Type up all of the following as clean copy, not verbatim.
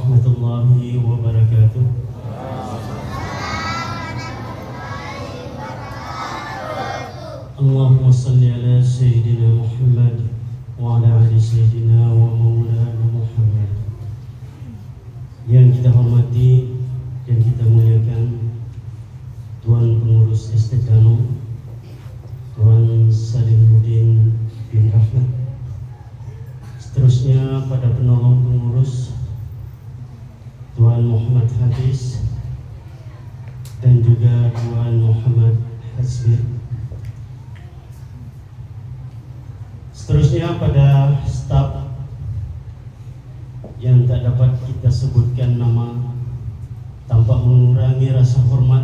warahmatullahi wabarakatuh. Allahumma salli ala Sayyidina Muhammad wa ala ali Sayyidina wa maulana Muhammad. Yang kita hormati dan kita muliakan Tuan Pengurus Estate Danau, Tuan Salihuddin bin Rahmat. Seterusnya pada penolong pengurus Tuan Muhammad Hafiz dan juga Tuan Muhammad Hasbir. Seterusnya pada staf yang tak dapat kita sebutkan nama tanpa mengurangi rasa hormat.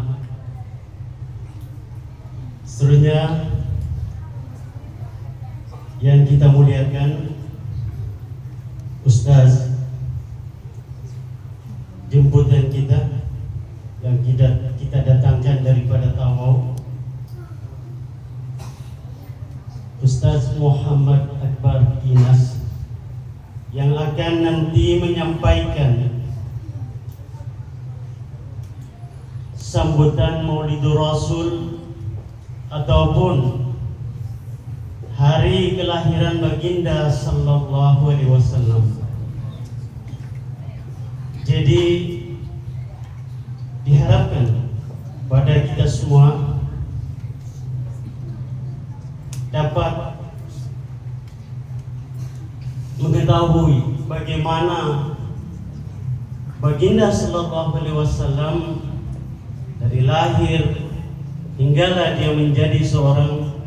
Seterusnya yang kita muliakan Ustaz jemputan kita yang kita datangkan daripada Tawau, Ustaz Muhammad Akbar Inas, yang akan nanti menyampaikan sambutan Maulidur Rasul ataupun hari kelahiran baginda sallallahu alaihi wasallam. Jadi diharapkan pada kita semua dapat mengetahui bagaimana baginda sallallahu alaihi wasallam dari lahir hinggalah dia menjadi seorang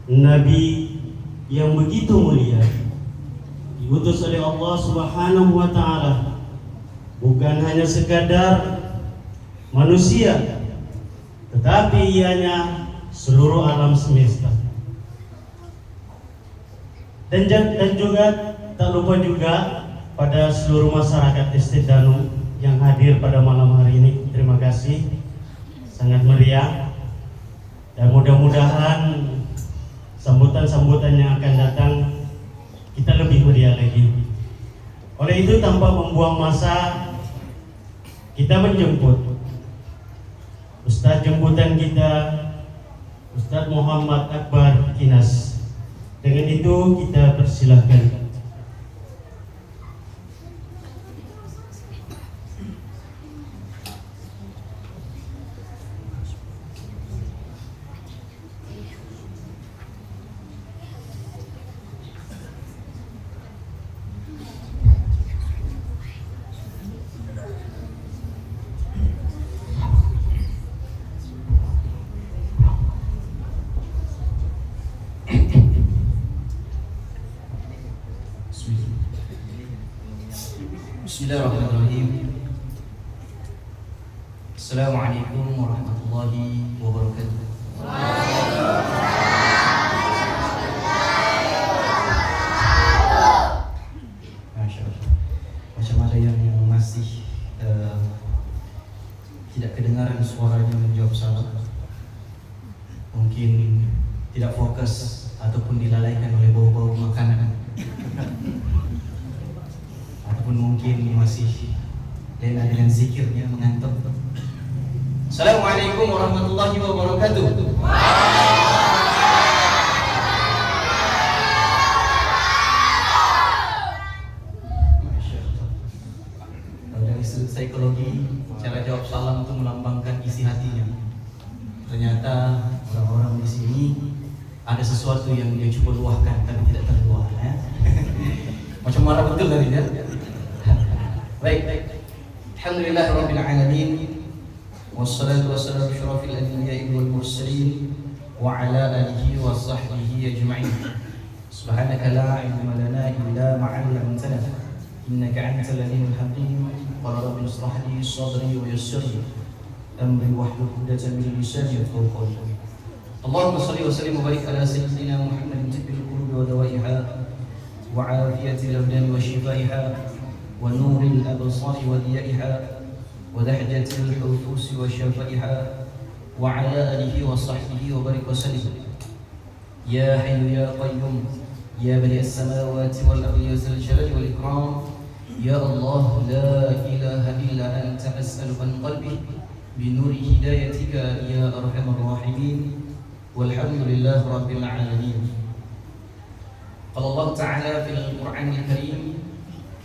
nabi yang begitu mulia, diutus oleh Allah Subhanahu wa taala, bukan hanya sekadar manusia, tetapi ianya seluruh alam semesta. Dan juga tak lupa juga pada seluruh masyarakat Estate Danau yang hadir pada malam hari ini. Terima kasih, sangat meriah, dan mudah-mudahan sambutan-sambutan yang akan datang kita lebih meriah lagi. Oleh itu, tanpa membuang masa, kita menjemput Ustadz jemputan kita, Ustadz Muhammad Akbar Inas. Dengan itu kita persilahkan. Bismillahirrahmanirrahim. Assalamualaikum warahmatullahi wabarakatuh. Masya Allah. Macam ada yang masih tidak kedengaran suaranya menjawab salam, mungkin tidak fokus ataupun dilalaikan oleh bau-bau makanan, ataupun mungkin masih lena dengan zikirnya mengantuk. Assalamualaikum warahmatullahi wabarakatuh. Masya Allah. Kalau dari sudut psikologi, cara jawab salam itu melambangkan isi hatinya. Ternyata orang-orang di sini ada sesuatu yang dia coba luahkan tapi tidak terluah, ya? Macam marah betul tadi, ya? Baik. Alhamdulillah rabbil alamin. Wassalatu wassalamu syarafil anbiya'i wal mursalin wa ala alihi wa sahbihi ajma'in. Subhanaka la ilma lana illa ma 'allamtana innaka antal alimul hakim. Qala rabbi ishrah li sadri wa yassir li amri wahlul 'uqdatam min lisani yafqahu qawli. Allahumma shalli wa sallim wa barik ala sayyidina Muhammadin tibbil qulubi wa dawaiha wa 'afiyatil abdan wa shifaiha wa nuril absari wa diyaiha wa dahjatil hufus wa shafaiha wa 'ala alihi wa sahbihi wa barik wa sallim. Ya hayyu ya qayyum ya bari as-samawati wal ardi ya zal jalali wal ikram Ya Allah, la ilaha illa anta as'aluka an qalbi binuri hidayatika ya arhamar rahimin. Walhamdulillah rabbil alamin. Qala Allah Ta'ala fil Qur'anil Karim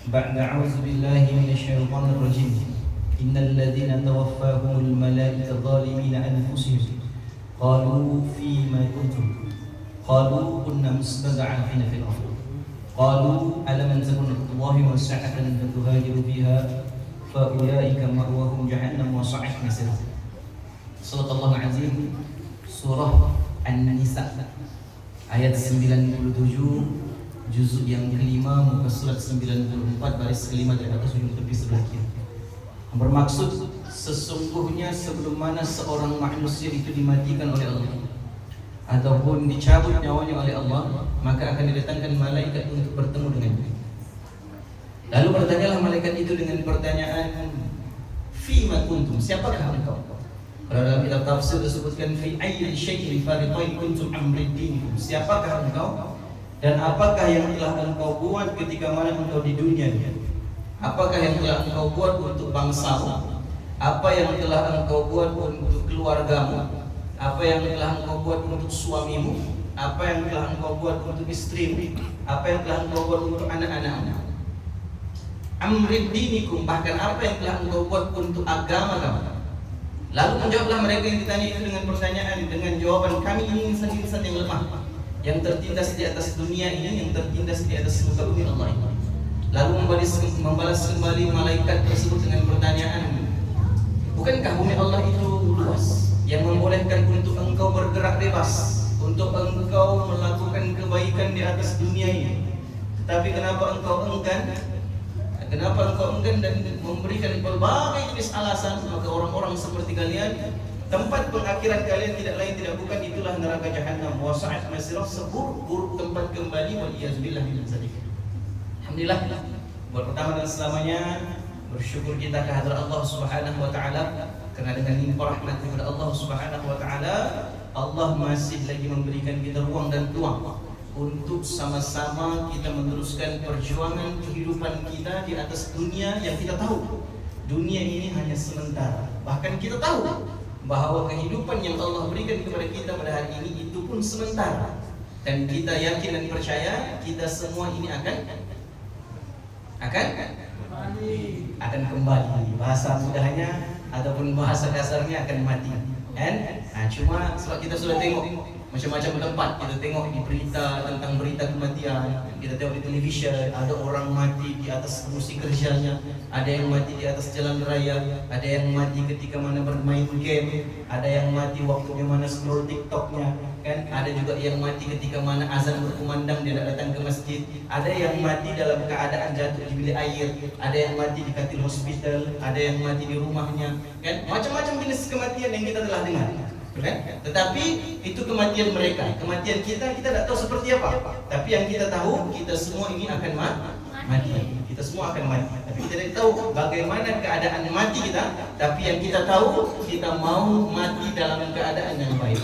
ba'da a'udzu billahi minasy syaithanir rajim. Innal ladzina tawaffahumul malaikatu zalimina anfusihim qalu fima kuntum qalu kunna mustad'afina fil ardh qalu alam takun ardullahi wasi'atan fatuhajiru fiha fa ulaika ma'wahum jahannam wa sa'at masir. Sallallahu azim. Surah An-Nisa ayat 97, juzuk yang kelima, muka surat 94, baris kelima dari atas ujung tepi sebelah kiri. Bermaksud sesungguhnya sebelum mana seorang manusia itu dimatikan oleh Allah ataupun dicabut nyawanya oleh Allah, maka akan didatangkan malaikat untuk bertemu dengannya. Lalu bertanyalah malaikat itu dengan pertanyaan, fima kuntum, siapakah engkau? Kalau dalam kitab tafsir disebutkan fi ayyi syai'in fariqain kuntum amrid dinikum, siapakah engkau dan apakah yang telah engkau buat ketika mana engkau di dunia? Apakah yang telah engkau buat untuk bangsamu? Apa yang telah engkau buat untuk keluargamu? Apa yang telah engkau buat untuk suamimu? Apa yang telah engkau buat untuk istrimu? Apa yang telah engkau buat untuk anak-anakmu? Amrid dinikum, bahkan apa yang telah engkau buat untuk agama kamu? Lalu menjawablah mereka yang ditanya itu dengan pertanyaan, dengan jawaban, kami ini insan-insan yang lemah, yang tertindas di atas dunia ini, yang tertindas di atas muka bumi Allah ini. Lalu membalas kembali malaikat tersebut dengan pertanyaan, bukankah bumi Allah itu luas, yang membolehkan untuk engkau bergerak bebas, untuk engkau melakukan kebaikan di atas dunia ini? Tetapi kenapa engkau enggan? Kenapa engkau enggan dan memberikan berbagai jenis alasan? Maka orang-orang seperti kalian, tempat pengakhiran kalian tidak lain tidak bukan itulah neraka Jahannam. Wa sa'at masirah, seburuk-buruk tempat kembali. Wal iyazbillah min dzalik. Alhamdulillah, buat pertama dan selamanya bersyukur kita kehadirat Allah Subhanahu wa taala, karena dengan limpah rahmat kepada Allah Subhanahu wa taala, Allah masih lagi memberikan kita ruang dan peluang untuk sama-sama kita meneruskan perjuangan kehidupan kita di atas dunia yang kita tahu dunia ini hanya sementara. Bahkan kita tahu bahwa kehidupan yang Allah berikan kepada kita pada hari ini itu pun sementara. Dan kita yakin dan percaya kita semua ini akan kembali. Bahasa mudahnya ataupun bahasa kasarnya akan mati. Cuma sebab kita sudah tengok macam-macam tempat, kita tengok di berita tentang berita kematian, kita tengok di televisyen ada orang mati di atas kursi kerjanya, ada yang mati di atas jalan raya, ada yang mati ketika mana bermain game, ada yang mati waktunya mana scroll TikToknya, kan? Ada juga yang mati ketika mana azan berkumandang dia nak datang ke masjid, ada yang mati dalam keadaan jatuh di bilik air, ada yang mati di katil hospital, ada yang mati di rumahnya, kan? Macam-macam jenis kematian yang kita telah dengar. Kan? Tetapi itu kematian mereka, kematian kita tidak tahu seperti apa. Tapi yang kita tahu, kita semua ini akan mati. Kita semua akan mati. Tapi kita tidak tahu bagaimana keadaan mati kita. Tapi yang kita tahu, kita mau mati dalam keadaan yang baik.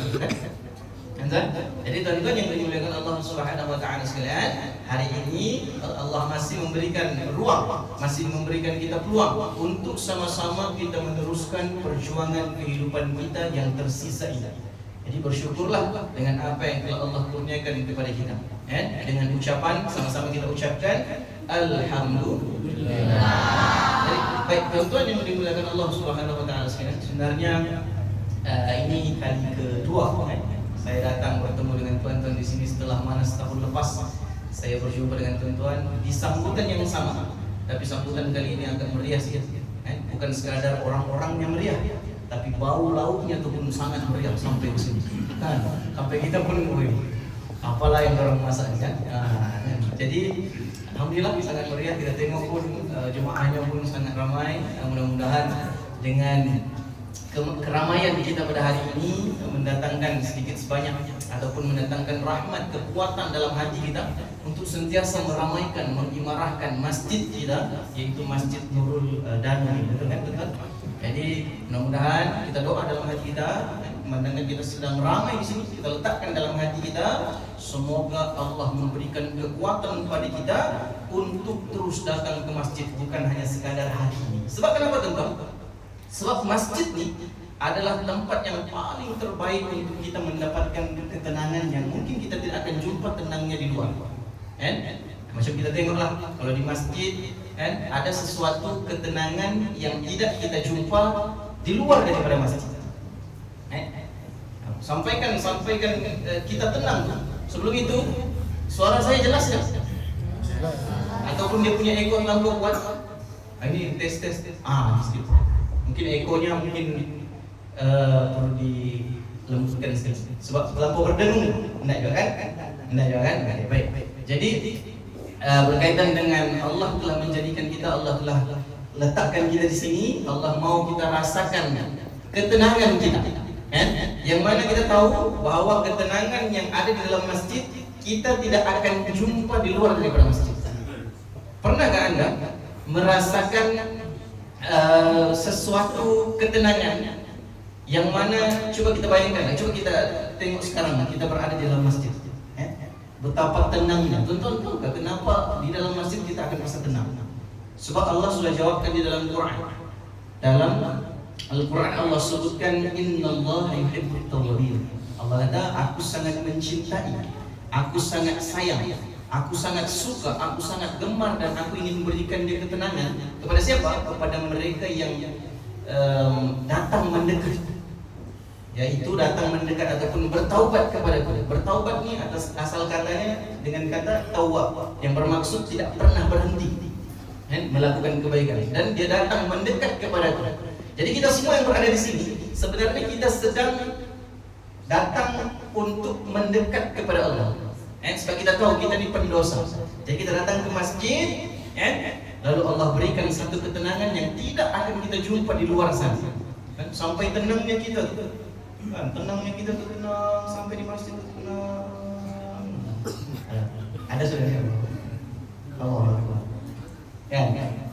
Jadi tuan-tuan yang dimuliakan Allah Subhanahu wa taala sekalian, hari ini Allah masih memberikan ruang, masih memberikan kita peluang untuk sama-sama kita meneruskan perjuangan kehidupan kita yang tersisa ini. Jadi bersyukurlah dengan apa yang telah Allah kurniakan kepada kita. Dengan ucapan sama-sama kita ucapkan alhamdulillah. Jadi baik tuan-tuan yang dimuliakan Allah Subhanahu wa taala sekalian, sebenarnya ini kali kedua saya datang bertemu dengan tuan-tuan di sini setelah mana setahun lepas saya berjumpa dengan tuan-tuan di sambutan yang sama. Tapi sambutan kali ini agak meriah sedikit. Bukan sekadar orang-orangnya meriah, tapi bau lauknya itu pun sangat meriah sampai ke sini. Sampai kita pun meriah. Apalah yang orang masaknya. Jadi alhamdulillah sangat meriah. Kita tengok pun jemaahnya pun sangat ramai. Mudah-mudahan dengan keramaian kita pada hari ini mendatangkan sedikit sebanyak ataupun mendatangkan rahmat, kekuatan dalam hati kita untuk sentiasa meramaikan, mengimarahkan masjid kita, yaitu Masjid Nurul Danu. Betul kan? Jadi mudah-mudahan kita doa dalam hati kita, mendengar kita sedang ramai di sini, kita letakkan dalam hati kita, semoga Allah memberikan kekuatan kepada kita untuk terus datang ke masjid, bukan hanya sekadar hari ini. Sebab kenapa teman-teman? Sebab masjid ini adalah tempat yang paling terbaik untuk kita mendapatkan ketenangan yang mungkin kita tidak akan jumpa tenangnya di luar. Macam kita tengoklah kalau di masjid ada sesuatu ketenangan yang tidak kita jumpa di luar daripada masjid. Sampaikan kita tenang. Sebelum itu suara saya jelas ya? Ataupun dia punya eko yang terlalu kuat? Ini tes. Sedikit. Mungkin ekonya perlu dilembutkan sedikit. Sebab terlampau berdengung. Enggak juga kan? Baik. Jadi berkaitan dengan Allah telah menjadikan kita, Allah telah letakkan kita di sini, Allah mau kita rasakan ketenangan kita. Yang mana kita tahu bahwa ketenangan yang ada di dalam masjid kita tidak akan jumpa di luar daripada masjid. Pernahkah Anda merasakan sesuatu ketenangan yang mana, coba kita bayangkan, coba kita tengok sekarang kita berada di dalam masjid. Betapa tenangnya. Tuan-tuan tahukah kenapa di dalam masjid kita akan merasa tenang? Sebab Allah sudah jawabkan di dalam Quran. Dalam Al-Quran Allah sebutkan innallaha yuhibbut tawwabin. Allah kata, aku sangat mencintai, aku sangat sayang, aku sangat suka, aku sangat gemar, dan aku ingin memberikan dia ketenangan. Kepada siapa? Kepada mereka yang datang mendekat, yaitu datang mendekat ataupun bertaubat kepadaku. Bertaubat ni atas asal katanya dengan kata tawwab, yang bermaksud tidak pernah berhenti melakukan kebaikan, dan dia datang mendekat kepadaku. Jadi kita semua yang berada di sini sebenarnya kita sedang datang untuk mendekat kepada Allah. Sebab kita tahu kita ni pendosa. Jadi kita datang ke masjid, lalu Allah berikan satu ketenangan yang tidak akan kita jumpa di luar sana. Sampai tenangnya kita, tenang sampai di masjid itu tenang. Ada sudah Allah.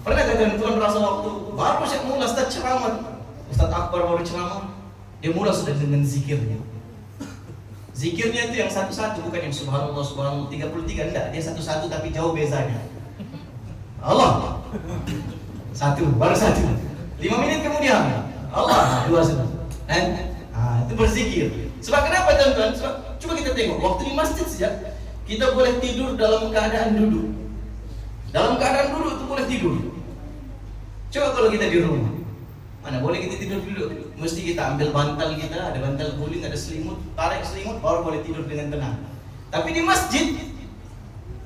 Pernah tuan merasa waktu baru saya mula Ustaz ceramah, Ustaz Akbar baru ceramah, dia mula sudah dengan zikirnya. Zikirnya itu yang satu-satu, bukan yang subhanallah 33, enggak, dia satu-satu tapi jauh bezanya. Allah satu, baru satu, 5 menit kemudian Allah dua sudah. Itu berzikir. Sebab kenapa teman-teman? Sebab coba kita tengok waktu di masjid saja kita boleh tidur dalam keadaan duduk. Dalam keadaan duduk itu boleh tidur. Coba kalau kita di rumah, mana boleh kita tidur dulu? Mesti kita ambil bantal kita, ada bantal guling, ada selimut, tarik selimut, baru boleh tidur dengan tenang. Tapi di masjid,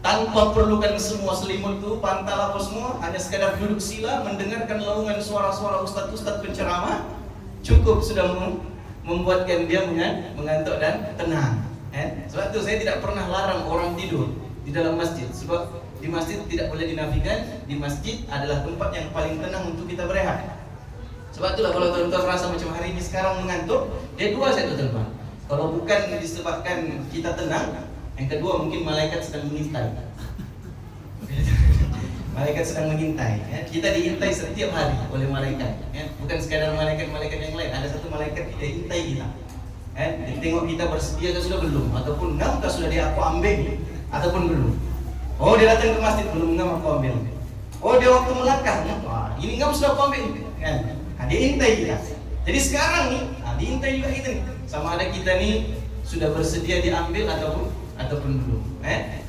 tanpa perlukan semua selimut itu, bantal apa semua, hanya sekadar duduk sila, mendengarkan laungan suara-suara ustaz-ustaz penceramah, cukup sudah membuatkan dia mengantuk dan tenang. Sebab itu saya tidak pernah larang orang tidur di dalam masjid. Sebab di masjid tidak boleh dinafikan, di masjid adalah tempat yang paling tenang untuk kita berehat. Sebab itulah kalau tuan-tuan merasa macam hari ini sekarang mengantuk, dia dua saja teman. Kalau bukan disebabkan kita tenang, yang kedua mungkin malaikat sedang mengintai. Malaikat sedang mengintai. Kita diintai setiap hari oleh malaikat. Bukan sekadar malaikat-malaikat yang lain, ada satu malaikat yang intai kita. Dia tengok kita bersedia ke sudah belum, ataupun ngam ke sudah dia aku ambil, ataupun belum. Oh dia datang ke masjid belum, ngam aku ambil. Oh dia waktu melangkah, ini ngam sudah aku ambil. Dia intai kita. Jadi sekarang nih, diintai juga kita nih. Sama ada kita nih sudah bersedia diambil ataupun belum.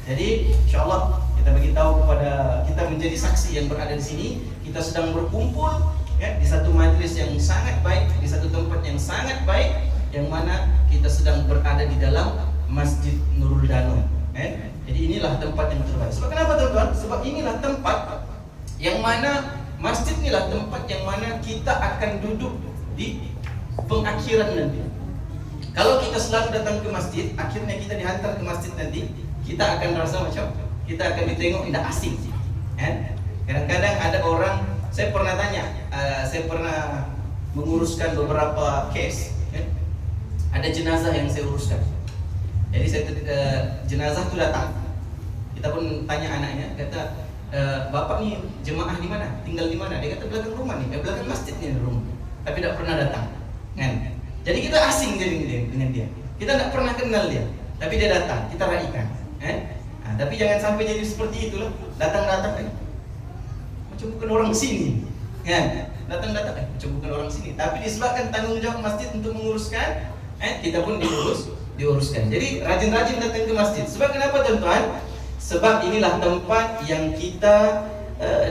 Jadi insyaallah kita bagi tahu kepada kita menjadi saksi yang berada di sini, kita sedang berkumpul di satu majlis yang sangat baik, di satu tempat yang sangat baik, yang mana kita sedang berada di dalam Masjid Nurul Danau. Jadi inilah tempat yang terbaik. Sebab kenapa teman-teman? Sebab inilah tempat yang mana masjid inilah tempat yang mana kita akan duduk di pengakhiran nanti. Kalau kita selalu datang ke masjid, akhirnya kita dihantar ke masjid nanti, kita akan rasa macam kita akan ditengok tidak asing. Kadang-kadang ada orang, saya pernah tanya, saya pernah menguruskan beberapa case. Ada jenazah yang saya uruskan. Jadi jenazah itu datang. Kita pun tanya anaknya, kata, bapak nih jemaah di mana? Tinggal di mana? Dia kata belakang rumah nih, belakang masjid nih rumah. tapi tidak pernah datang. Kan? Jadi kita asing dengan dia. Kita tidak pernah kenal dia, tapi dia datang, kita raikan. Nah, tapi jangan sampai jadi seperti itulah. Datang-datang, macam bukan orang sini. Kan? Datang-datang, macam bukan orang sini. Tapi disebabkan tanggung jawab masjid untuk menguruskan, kita pun diuruskan. Jadi rajin-rajin datang ke masjid. Sebab kenapa tuan-tuan? Sebab inilah tempat yang kita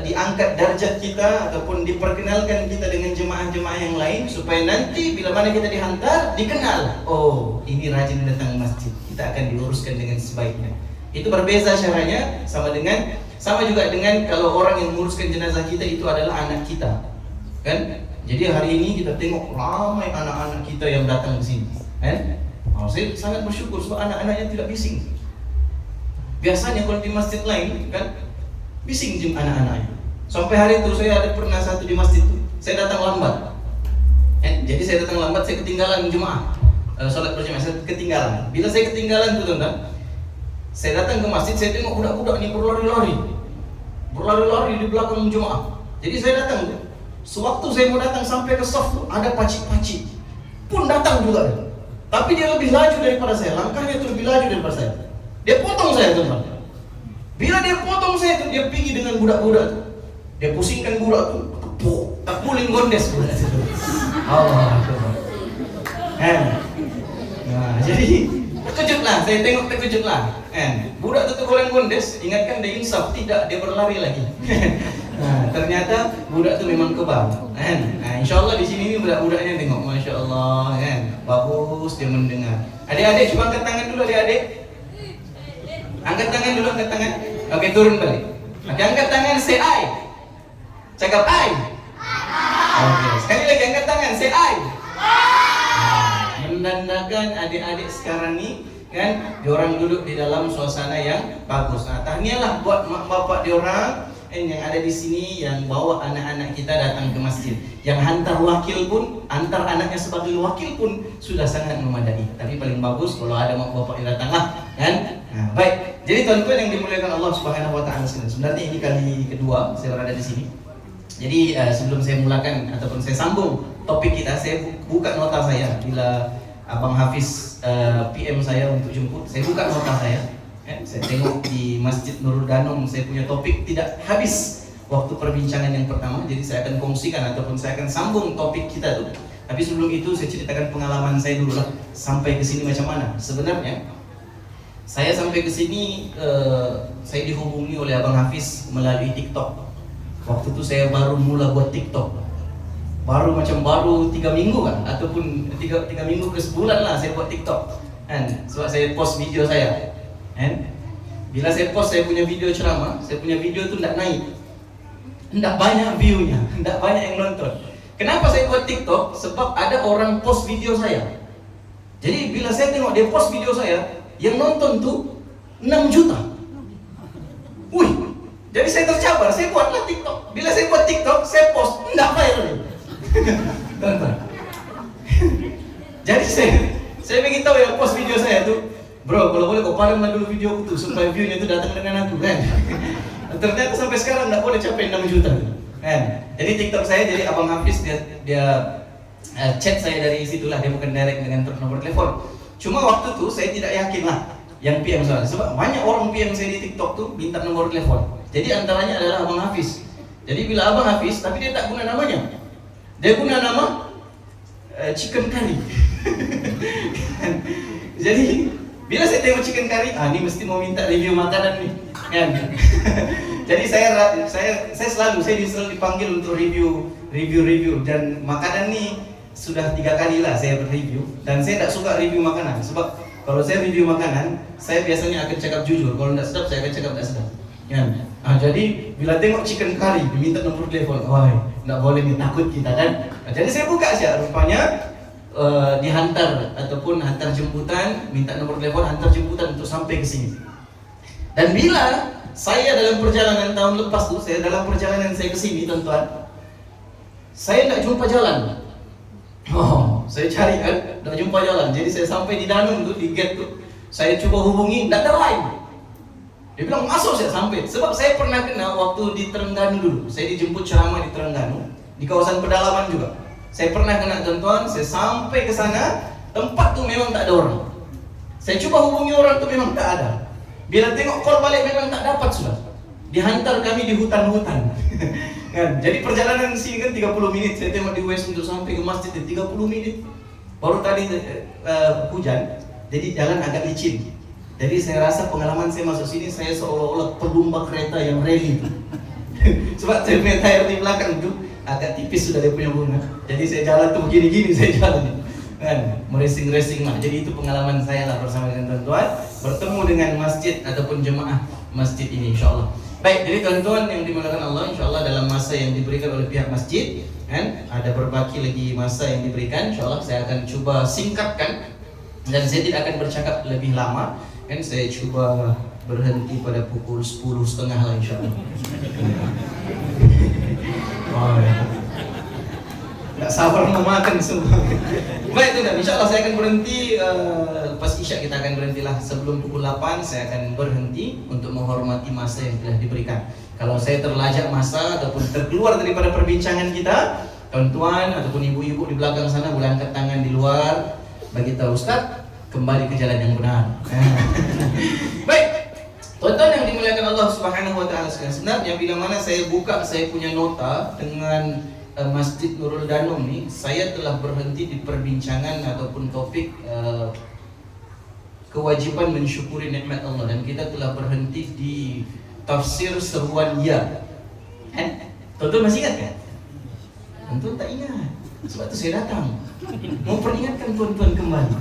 diangkat darjat kita ataupun diperkenalkan kita dengan jemaah-jemaah yang lain, supaya nanti bila mana kita dihantar, dikenal, oh ini rajin datang ke masjid, kita akan diuruskan dengan sebaiknya. Itu berbeza caranya, sama juga dengan kalau orang yang menguruskan jenazah kita itu adalah anak kita, kan? Jadi hari ini kita tengok ramai anak-anak kita yang datang ke sini, kan? Saya sangat bersyukur sebab anak-anaknya tidak bising. Biasanya kalau di masjid lain, kan, bising anak-anaknya. Sampai hari itu saya ada pernah satu di masjid itu, saya datang lambat. Jadi saya datang lambat, saya ketinggalan jemaah. Salat berjamaah saya ketinggalan. Bila saya ketinggalan tuh teman-teman, saya datang ke masjid, saya tengok budak-budak ini berlari-lari di belakang jemaah. Jadi saya datang tuh. Sewaktu saya mau datang sampai ke saf tuh, ada pacik-pacik pun datang juga. Tapi dia lebih laju daripada saya, langkahnya tuh lebih laju daripada saya. Dia potong saya teman-teman. Bila dia potong saya tuh, dia pergi dengan budak-budak tuh. Dia pusingkan budak tuh, tepuk, tak puling gondes budak situ. Allah Akbar. Nah, jadi terkejutlah, saya tengok terkejutlah. Budak tuh goleng gondes, ingatkan dia insaf, tidak, dia berlari lagi. Nah, ternyata budak tuh memang kebal. Nah, insya-Allah di sini budak-budaknya tengok, masya Allah, bagus dia mendengar. Adik-adik coba angkat tangan dulu, adik-adik. Angkat tangan dulu, angkat tangan. Oke, turun balik. Oke, angkat tangan, say I. Cakap I. Oke, sekali lagi angkat tangan, say I. Menandakan adik-adik sekarang nih, kan, diorang duduk di dalam suasana yang bagus. Nah, tahniahlah buat mak bapak diorang yang ada di sini, yang bawa anak-anak kita datang ke masjid, yang hantar wakil pun, antar anaknya sebagai wakil pun sudah sangat memadai. Tapi paling bagus kalau ada mak bapak yang datang lah, kan? Nah, baik. Jadi tuan-tuan yang dimuliakan Allah Subhanahu Wa Taala sekalian, sebenarnya ini kali kedua saya berada di sini. Jadi sebelum saya mulakan ataupun saya sambung topik kita, saya buka nota saya. Bila Abang Hafiz PM saya untuk jemput, saya buka nota saya. Saya tengok di Masjid Nurul Danum, saya punya topik tidak habis waktu perbincangan yang pertama. Jadi saya akan kongsikan ataupun saya akan sambung topik kita tuh. Tapi sebelum itu saya ceritakan pengalaman saya dulu lah, sampai ke sini macam mana. Sebenarnya saya sampai ke sini, saya dihubungi oleh Abang Hafiz melalui TikTok. Waktu itu saya baru mula buat TikTok, baru 3 minggu kan, ataupun 3 minggu ke sebulan lah saya buat TikTok. Sebab saya post video saya. Bila saya post saya punya video ceramah, saya punya video itu tidak naik, tidak banyak view-nya, tidak banyak yang nonton. Kenapa saya buat TikTok? Sebab ada orang post video saya. Jadi bila saya tengok dia post video saya, yang nonton tuh 6 juta. Wih, jadi saya tercabar, saya buatlah TikTok. Bila saya buat TikTok, saya post, tidak viral. Tonton. Jadi saya beritahu yang post video saya tuh, bro, kalau boleh kau padamkan dulu video aku tuh supaya view-nya itu datang dengan aku, kan? Ternyata sampai sekarang nggak boleh capai 6 juta, kan? Jadi TikTok saya, jadi Abang Hafiz dia chat saya dari situlah, dia bukan direct dengan nomor telepon. Cuma waktu itu saya tidak yakin lah yang PM saya, sebab banyak orang PM saya di TikTok tuh minta nomor telepon. Jadi antaranya adalah Abang Hafiz. Jadi bila Abang Hafiz, tapi dia tak guna namanya, dia guna nama chicken curry. Jadi bila saya tengok chicken curry, ini mesti mau minta review makanan nih, kan? Jadi saya selalu dipanggil untuk review dan makanan nih sudah 3 kali lah saya berreview, dan saya tak suka review makanan sebab kalau saya review makanan, saya biasanya akan cakap jujur. Kalau tidak sedap, saya akan cakap tidak sedap. Kan? Jadi bila tengok chicken curry, diminta nomor telepon, wah, tidak boleh nih, takut kita kan. Jadi saya buka saja, rupanya dihantar ataupun hantar jemputan, minta nomor telepon, hantar jemputan untuk sampai ke sini. Dan bila saya dalam perjalanan tahun lepas tuh, dalam perjalanan saya ke sini, tuan-tuan, saya tidak jumpa jalan. Saya cari kan, tidak jumpa jalan. Jadi saya sampai di Danum tuh, di gate tuh, saya coba hubungi, tidak ada line. Dia bilang masuk, saya sampai. Sebab saya pernah kena waktu di Terengganu dulu. Saya dijemput ceramah di Terengganu, di kawasan pedalaman juga. Saya pernah kena tuan-tuan, saya sampai ke sana, tempat tu memang tak ada orang. Saya cuba hubungi orang tu memang tak ada. Bila tengok call balik memang tak dapat sudah. Dihantar kami di hutan-hutan. Kan? Jadi perjalanan sini kan 30 menit. Saya tengok di West untuk sampai ke masjid 30 menit. Baru tadi hujan, jadi jalan agak licin. Jadi saya rasa pengalaman saya masuk sini, saya seolah-olah pelumba kereta yang rally. Sebab saya punya tayar di belakang itu agak tipis sudah dia punya bunga. Jadi saya jalan tuh begini-gini saya jalan. Kan, meracing-racing lah. Jadi itu pengalaman saya lah bersama dengan tuan-tuan, bertemu dengan masjid ataupun jemaah masjid ini insyaAllah. Baik, jadi tuan-tuan yang dimuliakan Allah, insyaAllah dalam masa yang diberikan oleh pihak masjid, kan, ada berbaki lagi masa yang diberikan, insyaAllah saya akan coba singkatkan dan saya tidak akan bercakap lebih lama. Kan saya coba berhenti pada pukul 10.30 lah insyaAllah. Wow, ya. Nggak sabar mau makan semua. Baik tuan, insyaAllah saya akan berhenti lepas isyak kita akan berhentilah sebelum pukul 8 saya akan berhenti untuk menghormati masa yang telah diberikan. Kalau saya terlajak masa ataupun terkeluar daripada perbincangan kita, tuan-tuan ataupun ibu-ibu di belakang sana boleh angkat tangan di luar bagi tahu Ustaz kembali ke jalan yang benar. Baik, tuan-tuan yang dimuliakan Allah Subhanahu wa taala sekalian, sebenarnya bila mana saya buka saya punya nota dengan Masjid Nurul Danum ni, saya telah berhenti di perbincangan ataupun topik kewajiban mensyukuri nikmat Allah, dan kita telah berhenti di tafsir seruan ya. Tuan-tuan masih ingat kan? Tuan-tuan tak ingat. Sebab itu saya datang mau peringatkan tuan-tuan kembali.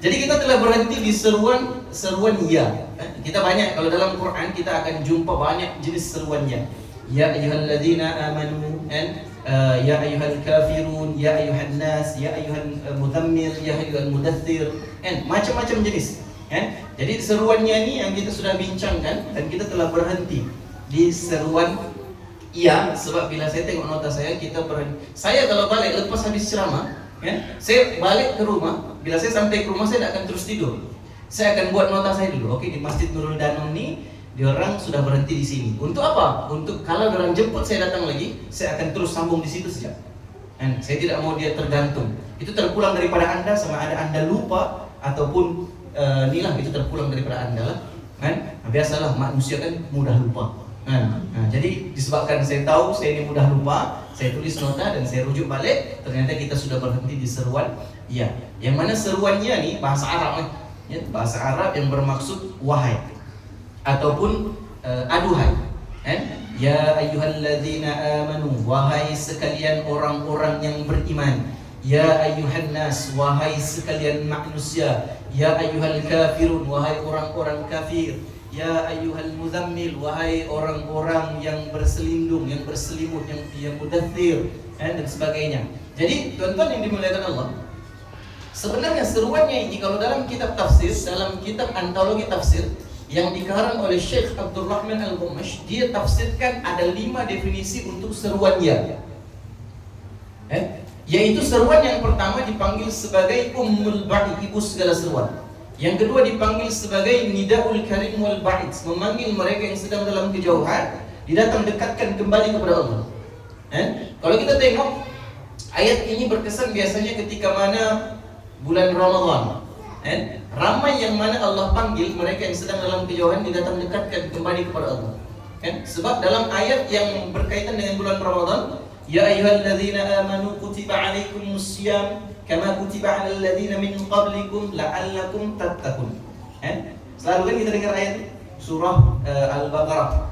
Jadi kita telah berhenti di seruan ya. Kita banyak, kalau dalam Quran kita akan jumpa banyak jenis seruan ya. Ya ayyuhalladzina amanu, ya ayyuhal kafirun, ya ayyuhan nas, ya ayyuhan mudzammil, ya ayyuhal mudaththir, macam-macam jenis. Jadi seruannya ini yang kita sudah bincangkan dan kita telah berhenti di seruan iya, sebab bila saya tengok nota saya, kita berhenti. Saya kalau balik lepas habis ceramah, saya balik ke rumah. Bila saya sampai ke rumah, saya tidak akan terus tidur. Saya akan buat nota saya dulu. Oke, di Masjid Nurul Danum ni, diorang sudah berhenti di sini. Untuk apa? Untuk kalau diorang jemput saya datang lagi, saya akan terus sambung di situ saja. Saya tidak mau dia tergantung. Itu terpulang daripada anda, sama ada anda lupa ataupun inilah itu terpulang daripada anda lah. Biasalah manusia kan mudah lupa. Jadi disebabkan saya tahu saya ini mudah lupa, saya tulis nota dan saya rujuk balik. Ternyata kita sudah berhenti di seruan ya. Yang mana seruannya nih bahasa Arab ya, bahasa Arab yang bermaksud wahai ataupun aduhai. Ya ayyuhalladzina amanu, wahai sekalian orang-orang yang beriman. Ya ayyuhan nas, wahai sekalian manusia. Ya ayyuhal kafirun, wahai orang-orang kafir. Ya ayyuhal mudzammil, wahai orang-orang yang berselindung, yang berselimut, yang mudaththir, dan sebagainya. Jadi tuan-tuan yang dimuliakan Allah, sebenarnya seruannya ini kalau dalam kitab tafsir, dalam kitab antologi tafsir yang dikarang oleh Syekh Abdul Rahman Al-Ghumash, dia tafsirkan ada 5 definisi untuk seruan ya. Yaitu seruan yang pertama dipanggil sebagai ummul ba'i, ibu segala seruan. Yang kedua dipanggil sebagai nidaul karim wal ba'id, memanggil mereka yang sedang dalam kejauhan, didatang dekatkan kembali kepada Allah. Kalau kita tengok ayat ini berkesan biasanya ketika mana bulan Ramadan. Ramai yang mana Allah panggil mereka yang sedang dalam kejauhan, didatang dekatkan kembali kepada Allah. Sebab dalam ayat yang berkaitan dengan bulan Ramadan, ya ayyuhalladzina amanu kutiba alaikumusiyam kama kutiba 'alal ladzina min qablikum la'allakum tattaqun. Selalu kan kita dengar ayat ini, surah Al-Baqarah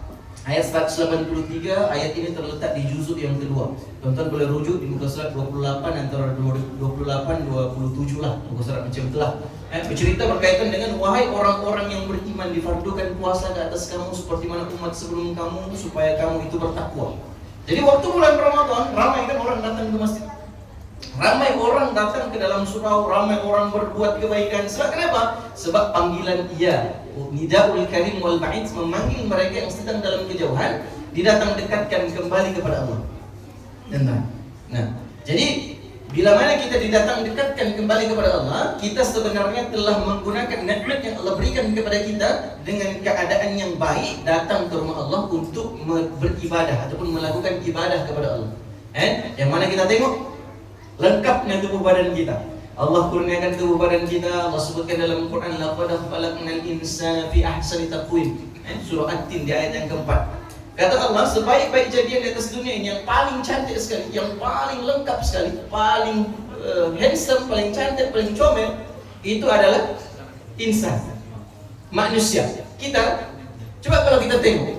ayat 183. Ayat ini terletak di juzuk yang kedua. Tuan-tuan boleh rujuk di muka surat 28 antara 28-27 lah, muka surat macam itulah. Bercerita berkaitan dengan wahai orang-orang yang beriman, difardukan puasa ke atas kamu seperti mana umat sebelum kamu, supaya kamu itu bertakwa. Jadi waktu bulan Ramadan ramai kan orang datang ke masjid. Ramai orang datang ke dalam surau, ramai orang berbuat kebaikan. Sebab kenapa? Sebab panggilan ia, nidaul karim wal ba'id, memanggil mereka yang sedang dalam kejauhan, didatang dekatkan kembali kepada Allah. Nah, jadi bila mana kita didatang dekatkan kembali kepada Allah, kita sebenarnya telah menggunakan nikmat yang Allah berikan kepada kita dengan keadaan yang baik, datang ke rumah Allah untuk beribadah ataupun melakukan ibadah kepada Allah. Yang mana kita tengok lengkapnya tubuh badan kita. Allah kurniakan tubuh badan kita. Allah sebutkan dalam Quran, laqad khalaqnal insana fi ahsani taqwim. Surah At-Tin di ayat yang keempat. Kata Allah, sebaik-baik jadian di atas dunia ini yang paling cantik sekali, yang paling lengkap sekali, paling handsome, paling cantik, paling comel, itu adalah insan, manusia. Kita, coba kalau kita tengok,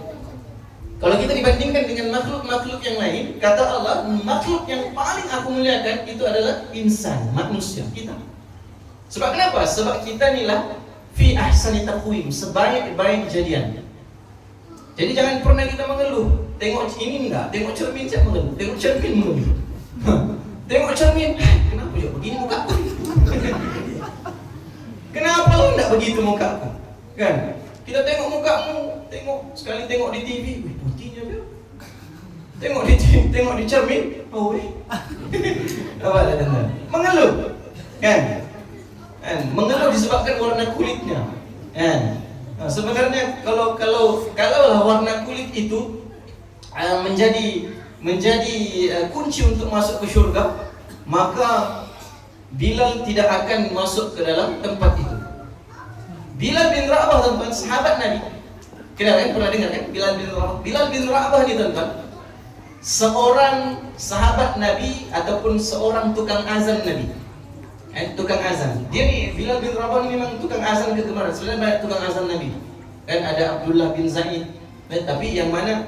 kalau kita dibandingkan dengan makhluk-makhluk yang lain, kata Allah, makhluk yang paling aku muliakan itu adalah insan, manusia, kita. Sebab kenapa? Sebab kita inilah fi ahsani taqwim, sebaik-baik jadian. Jadi jangan pernah kita mengeluh. Tengok ini enggak, tengok cermin siap mengeluh, tengok cermin mengeluh. Tengok cermin, kenapa ya begini mukaku? Kenapa lo enggak begitu mukaku? Kan? Kita tengok mukamu, tengok sekali tengok di TV, wih putihnya dia. Tengok di cermin, oh weh. Apa ada tanda? Mengeluh. Kan? Mengeluh disebabkan warna kulitnya. Nah, sebenarnya kalau warna kulit itu menjadi kunci untuk masuk ke syurga, maka Bilal tidak akan masuk ke dalam tempat itu. Bilal bin Rabah, teman-teman, sahabat Nabi. Kita kan pernah dengar kan Bilal bin Rabah ini, teman-teman, seorang sahabat Nabi ataupun seorang tukang azan Nabi. Tukang azan. Dia nih Bilal bin Rabah ini memang tukang azan kegemaran. Sebenarnya banyak tukang azan Nabi. Kan ada Abdullah bin Zaid. Tapi yang mana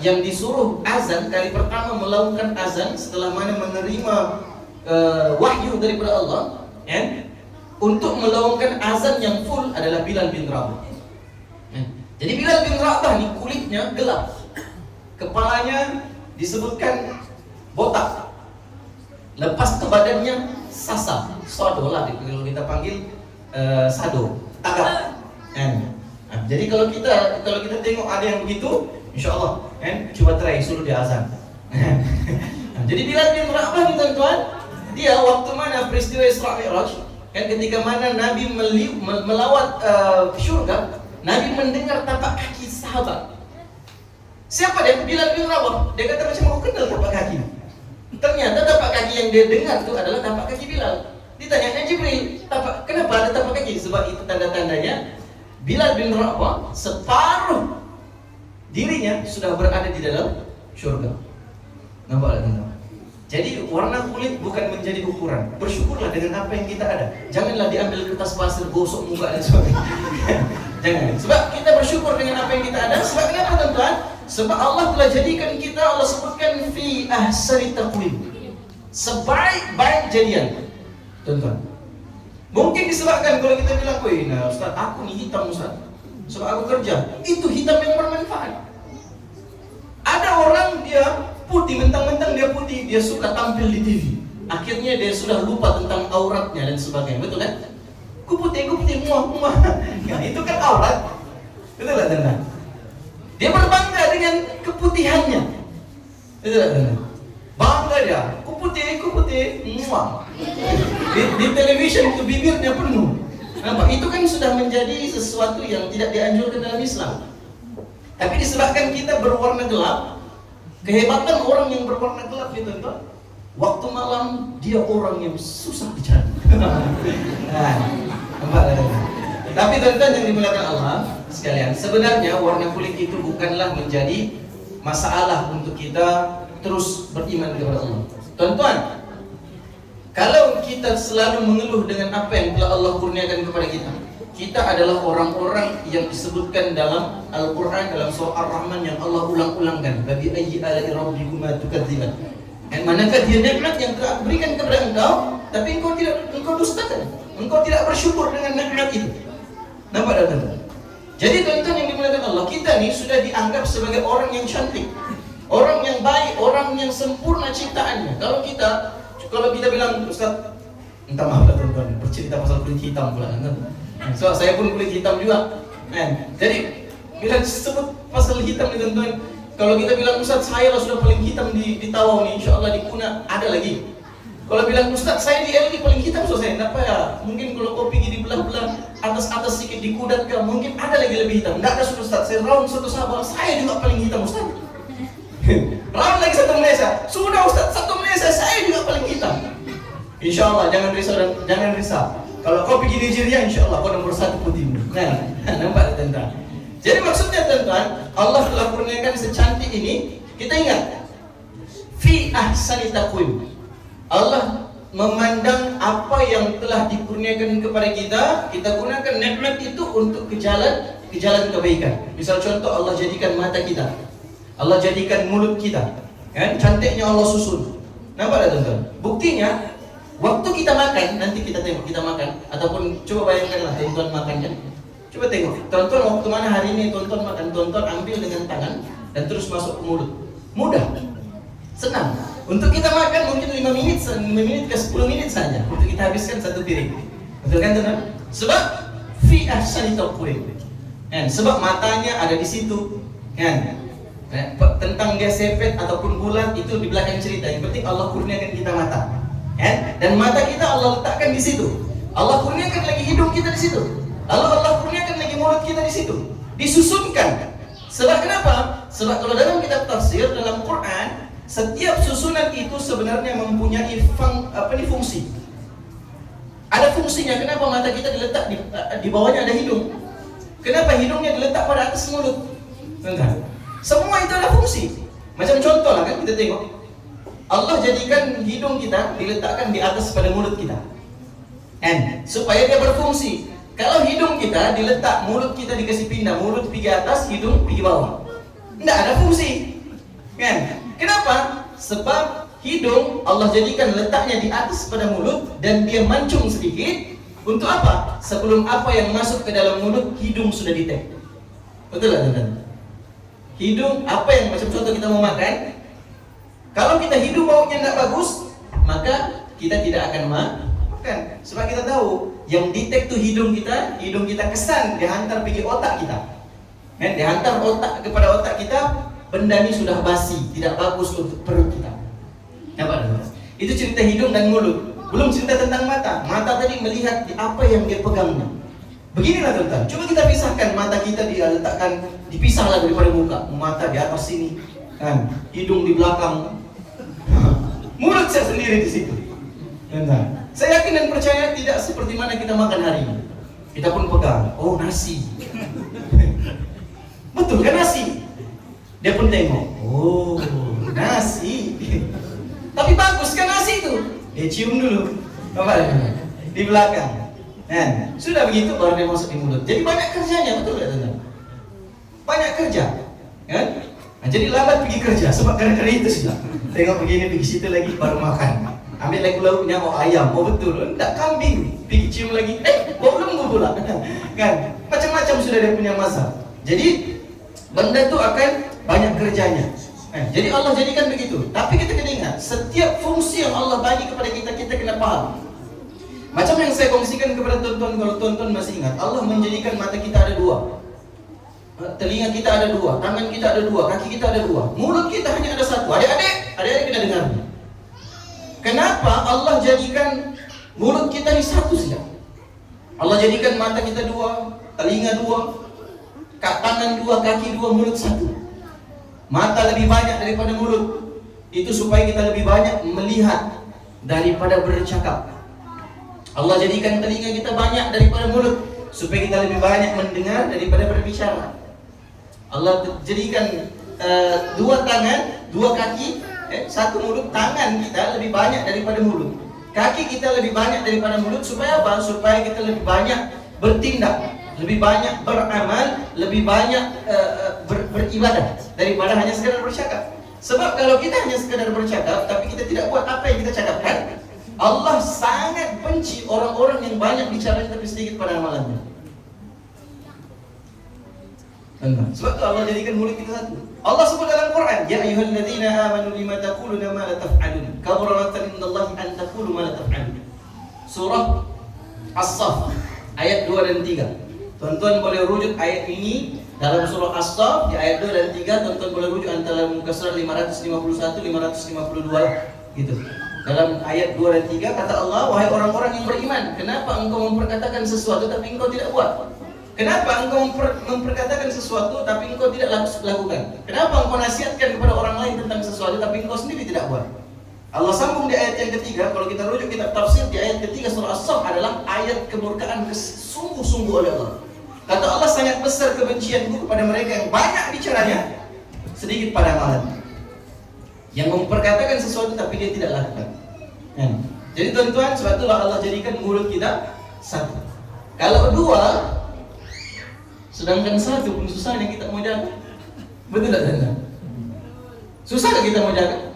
yang disuruh azan kali pertama melakukan azan setelah mana menerima wahyu daripada Allah, untuk melakukan azan yang full adalah Bilal bin Rabah. Jadi Bilal bin Rabah ini kulitnya gelap, kepalanya disebutkan botak, lepas ke badannya sasa, sado lah kalau kita panggil sado, tagak. Jadi kalau kita tengok ada yang begitu, insya Allah, coba try suruh dia azan. Jadi Bilal bin Rabah ni, tuan-tuan, dia waktu mana peristiwa Isra Mi'raj, kan ketika mana Nabi melawat syurga, Nabi mendengar tapak kaki sahabat. Siapa dia? Bilal bin Rabah. Dia kata macam aku kenal tapak kaki. Ternyata tapak kaki yang dia dengar itu adalah tapak kaki Bilal. Ditanya Jibril, kenapa ada tapak kaki? Sebab itu tanda-tandanya Bilal bin Rabah separuh dirinya sudah berada di dalam syurga. Nampak tak? Jadi warna kulit bukan menjadi ukuran. Bersyukurlah dengan apa yang kita ada. Janganlah diambil kertas pasir gosok muka dan sebagainya. Jangan. Sebab kita bersyukur dengan apa yang kita ada. Sebab kenapa, tuan-tuan? Sebab Allah telah jadikan kita, Allah sebutkan fi ahsani taqwim, sebaik-baik jadian. Tuan-tuan, mungkin disebabkan kalau kita bilang, "Woi, nah Ustaz, aku ni hitam Ustaz, sebab aku kerja." Itu hitam yang bermanfaat. Ada orang dia putih, mentang-mentang dia putih, dia suka tampil di TV. Akhirnya dia sudah lupa tentang auratnya dan sebagainya. Betul kan? Ku putih, muah. Ya, itu kan aurat. Betul tak, teman? Dia berbangga dengan keputihannya. Betul tak, teman? Bangga dia. Ku putih, muah. Di television itu bibirnya penuh. Nampak? Itu kan sudah menjadi sesuatu yang tidak dianjurkan dalam Islam. Tapi disebabkan kita berwarna gelap, kehebatan orang yang berwarna gelap itu, tuan, waktu malam dia orang yang susah dicari. Tapi tuan-tuan yang dimuliakan Allah sekalian, sebenarnya warna kulit itu bukanlah menjadi masalah untuk kita terus beriman kepada Allah. Tuan-tuan, kalau kita selalu mengeluh dengan apa yang telah Allah kurniakan kepada kita, kita adalah orang-orang yang disebutkan dalam Al-Quran, dalam surah Ar-Rahman yang Allah ulang-ulangkan. Babi ayyi ala'i rabbikuma tukadziban. Manakah dia nikmat yang telah aku berikan kepada engkau, tapi engkau dustakan, engkau tidak bersyukur dengan nikmat itu. Nampak tak, tuan-tuan? Jadi tuan-tuan yang dimuliakan Allah, kita ni sudah dianggap sebagai orang yang cantik, orang yang baik, orang yang sempurna ciptaannya. Kalau kita bilang, Ustaz, minta maaf lah tuan-tuan, bercerita pasal kulit hitam pula, kan? So, saya pun kulit hitam juga. Jadi bila disebut pasal hitam ni, tuan-tuan, kalau kita bilang Ustaz, saya lah sudah paling hitam di Tawau ni, insya Allah di Kuna ada lagi. Kalau bilang Ustaz, saya di LD paling hitam, so saya kenapa ya? Mungkin kalau kau pergi di belah-belah atas-atas sedikit di Kudat ke, mungkin ada lagi lebih hitam. Tidak ada Ustaz, saya round satu sahabat, saya juga paling hitam Ustaz. Lawan lagi satu Malaysia. Sudah Ustaz, satu Malaysia saya juga paling hitam. Insya Allah jangan risau dan jangan risau. Kalau kau pergi Nigeria, insya Allah kau nomor 1 putihmu. Nah, nampak tuan-tuan. Jadi maksudnya tuan-tuan, Allah telah kurniakan secantik ini. Kita ingat, fi ahsani taqwim. Allah memandang apa yang telah dikurniakan kepada kita gunakan nikmat itu untuk ke jalan kebaikan. Misal contoh, Allah jadikan mata kita, Allah jadikan mulut kita, kan? Cantiknya Allah susun. Nampak tak tuan-tuan? Buktinya, waktu kita makan, nanti kita tengok kita makan, ataupun coba bayangkanlah tuan-tuan makan kan. Coba tengok, tuan-tuan waktu mana hari ini tuan-tuan makan, tuan-tuan ambil dengan tangan dan terus masuk ke mulut. Mudah, senang. Untuk kita makan mungkin 5 menit ke 10 menit saja untuk kita habiskan satu piring. Betul kan teman? Sebab fi ahsani taqwim. Kan? Sebab matanya ada di situ. Kan? Tentang dia sepet ataupun bulat itu di belakang cerita. Yang penting Allah kurniakan kita mata. Kan? Dan mata kita Allah letakkan di situ. Allah kurniakan lagi hidung kita di situ. Lalu Allah kurniakan lagi mulut kita di situ. Disusunkan. Sebab kenapa? Sebab kalau dalam kitab tafsir, dalam Quran, setiap susunan itu sebenarnya mempunyai fungsi. Ada fungsinya. Kenapa mata kita diletak di bawahnya ada hidung? Kenapa hidungnya diletak pada atas mulut? Enggak. Semua itu ada fungsi. Macam contoh lah kan, kita tengok Allah jadikan hidung kita diletakkan di atas pada mulut kita, and supaya dia berfungsi. Kalau hidung kita diletak, mulut kita dikasih pindah, mulut pergi atas, hidung pergi bawah, tidak ada fungsi, kan? Kenapa? Sebab hidung Allah jadikan letaknya di atas pada mulut dan dia mancung sedikit. Untuk apa? Sebelum apa yang masuk ke dalam mulut, hidung sudah detect. Betul tak teman-teman? Hidung, apa yang macam contoh kita mau makan, kalau kita hidung baunya tidak bagus, maka kita tidak akan makan. Sebab kita tahu yang detect tu hidung kita kesan dihantar pergi otak kita, kan? Dihantar otak kepada otak kita, benda ini sudah basi, tidak bagus untuk perut kita. Nampak? Itu cerita hidung dan mulut. Belum cerita tentang mata. Mata tadi melihat apa yang dia pegangnya. Beginilah tuan-tuan. Coba kita pisahkan mata kita, dia letakkan dipisahlah daripada muka. Mata di atas sini, kan? Hidung di belakang. Mulut saya sendiri di situ. Tuan-tuan. Saya yakin dan percaya tidak seperti mana kita makan hari ini. Kita pun pegang. Oh, nasi. Betul kan nasi? Dia pun tengok. Oh, nasi. Tapi bagus kan nasi itu? Dia cium dulu. Bapak di belakang. Nah, sudah begitu baru dia masuk di mulut. Jadi banyak kerjanya, betul tak teman? Banyak kerja, kan? Nah, jadi lambat pergi kerja sebab gara-gara itu sudah. Tengok begini, pergi situ lagi baru makan. Ambil lagi lauknya, oh ayam, oh betul, enggak kambing, pergi cium lagi, bau lembu pula, kan? Macam-macam sudah dia punya masa. Jadi benda itu akan banyak kerjanya. Jadi Allah jadikan begitu. Tapi kita kena ingat, setiap fungsi yang Allah bagi kepada kita kena faham. Macam yang saya kongsikan kepada tuan-tuan, kalau tuan-tuan masih ingat, Allah menjadikan mata kita ada 2, telinga kita ada 2, tangan kita ada 2, kaki kita ada 2, mulut kita hanya ada 1. Adik-adik kena dengar. Kenapa Allah jadikan mulut kita ini 1 saja? Allah jadikan mata kita 2, telinga 2, tangan 2, kaki 2, mulut 1. Mata lebih banyak daripada mulut. Itu supaya kita lebih banyak melihat daripada bercakap. Allah jadikan telinga kita banyak daripada mulut, supaya kita lebih banyak mendengar daripada berbicara. Allah jadikan 2 tangan, 2 kaki, 1 mulut. Tangan kita lebih banyak daripada mulut, kaki kita lebih banyak daripada mulut. Supaya apa? Supaya kita lebih banyak bertindak, lebih banyak beramal, lebih banyak beribadah daripada hanya sekadar bercakap. Sebab kalau kita hanya sekadar bercakap tapi kita tidak buat apa yang kita cakapkan, Allah sangat benci orang-orang yang banyak bicara tapi sedikit pada amalannya. Sebab itu Allah jadikan mulut kita 1. Allah sebut dalam Quran, ya ayyuhalladzina amanu lima taquluna ma la taf'alun, kabura maqtan indallahi an taqulu ma la taf'alun. Surah As-Saff ayat 2 dan 3. Tuan-tuan boleh rujuk ayat ini dalam surah As-Saff di ayat 2 dan 3. Tuan-tuan boleh rujuk antara muka surat 551 552 gitu. Dalam ayat 2 dan 3 kata Allah, wahai orang-orang yang beriman, kenapa engkau memperkatakan sesuatu tapi engkau tidak buat? Kenapa engkau memperkatakan sesuatu tapi engkau tidak lakukan? Kenapa engkau nasihatkan kepada orang lain tentang sesuatu tapi engkau sendiri tidak buat? Allah sambung di ayat yang ketiga. Kalau kita rujuk kitab tafsir, di ayat ketiga surah As-Saff adalah ayat kemurkaan sungguh-sungguh oleh Allah. Kata Allah, sangat besar kebencianku kepada mereka yang banyak bicaranya, sedikit pada amalan. Yang memperkatakan sesuatu tapi dia tidak lakukan. Jadi tuan-tuan, sebab itulah Allah jadikan mulut kita satu. Kalau dua, sedangkan satu pun susahnya kita mau jaga. Betul tak tuan-tuan? Susah tak kita mau jaga?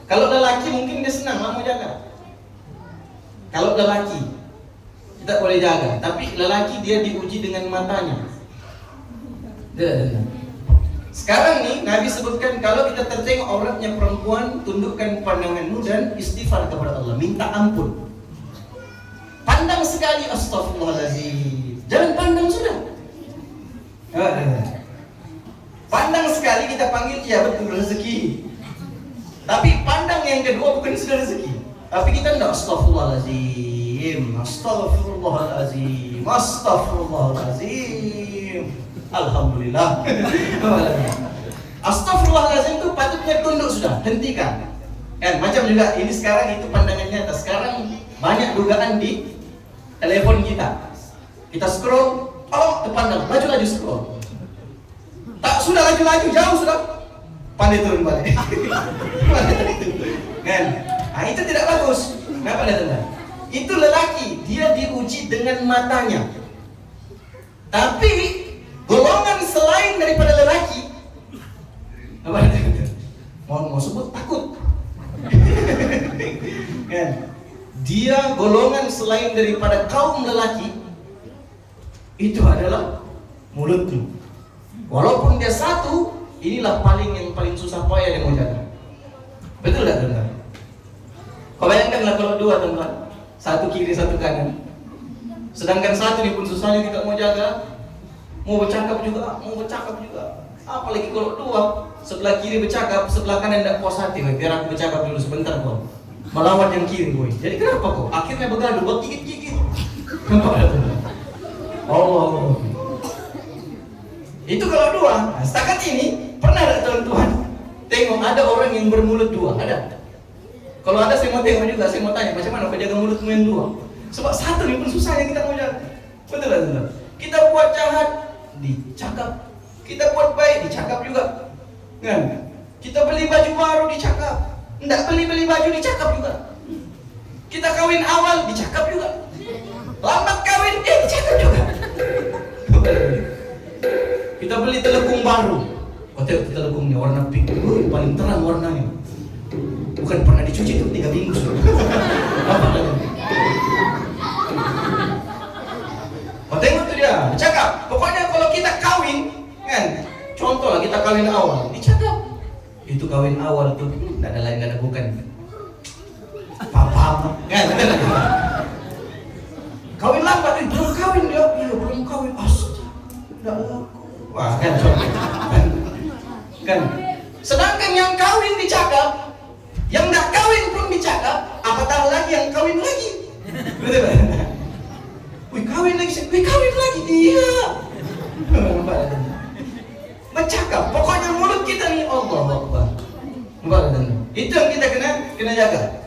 Kalau lelaki mungkin dia senang lah mau jaga. Kalau lelaki kita boleh jaga, tapi lelaki dia diuji dengan matanya. Sekarang nih Nabi sebutkan kalau kita tertengok auratnya perempuan, tundukkan pandanganmu dan istighfar kepada Allah, minta ampun. Pandang sekali, astagfirullahaladzim. Jangan pandang sudah. Pandang sekali kita panggil, ya betul rezeki. Tapi pandang yang kedua bukan sudah rezeki. Tapi kita tidak astagfirullahaladzim, astagfirullahaladzim, astagfirullahaladzim. Alhamdulillah. Astagfirullahaladzim itu patutnya tunduk sudah, hentikan. Kan macam juga ini sekarang itu pandangannya nyata. Sekarang banyak dugaan di telepon kita. Kita scroll, oh terpandang, laju-laju scroll. Tak sudah laju-laju jauh sudah. Pandai turun balik. Kan? Nah, itu tidak bagus. Kenapa teman? Itu lelaki, dia diuji dengan matanya. Tapi golongan selain daripada lelaki, apa mau sebut takut. Kan? Dia golongan selain daripada kaum lelaki, itu adalah mulutmu. Walaupun dia satu, inilah yang paling susah payah dia mau jaga. Betul tak teman-teman? Kau bayangkanlah kalau dua teman-teman, satu kiri satu kanan. Sedangkan satu ini pun susahnya tidak mau jaga, mau bercakap juga. Apalagi kalau dua, sebelah kiri bercakap, sebelah kanan tidak puas hati. Biar aku bercakap dulu sebentar kau. Melawan yang kiri boy. Jadi kenapa kau? Akhirnya bergaduh, buat gigit-gigit. Allah. Itu kalau dua. Nah, setakat ini pernah ada tuan-tuan tengok ada orang yang bermulut dua? Ada? Kalau ada saya mau tengok juga, saya mau tanya macam mana kau jaga mulutmu yang dua? Sebab satu ni pun susah yang kita mau jaga. Betul tak teman? Kita buat jahat, dicakap. Kita buat baik, dicakap juga. Kan? Kita beli baju baru, dicakap. Tidak beli baju, dicakap juga. Kita kawin awal, dicakap juga. Lambat kawin, dicakap juga. Kita beli telekung baru. Kau tengok telekungnya warna pink. Paling terang warnanya. Bukan pernah dicuci tuh 3 minggu sudah. Kau tengok tuh dia, cakap. Pokoknya kalau kita kawin, kan? Contoh lah kita kawin awal, dicakap. Itu kawin awal tuh, tidak ada lain, tidak ada bukan. Papa, kan? Kawin lambat, belum kawin dia, belum kawin. Tidak laku. Wah, kan? Kan? Sedangkan yang kawin dicakap, yang tidak kawin pun dicakap, apatah lagi yang kawin lagi. Betul tak? Wih kawin lagi, iya. Bercakap, pokoknya mulut kita nih Allah Akbar. Itu yang kita kena jaga.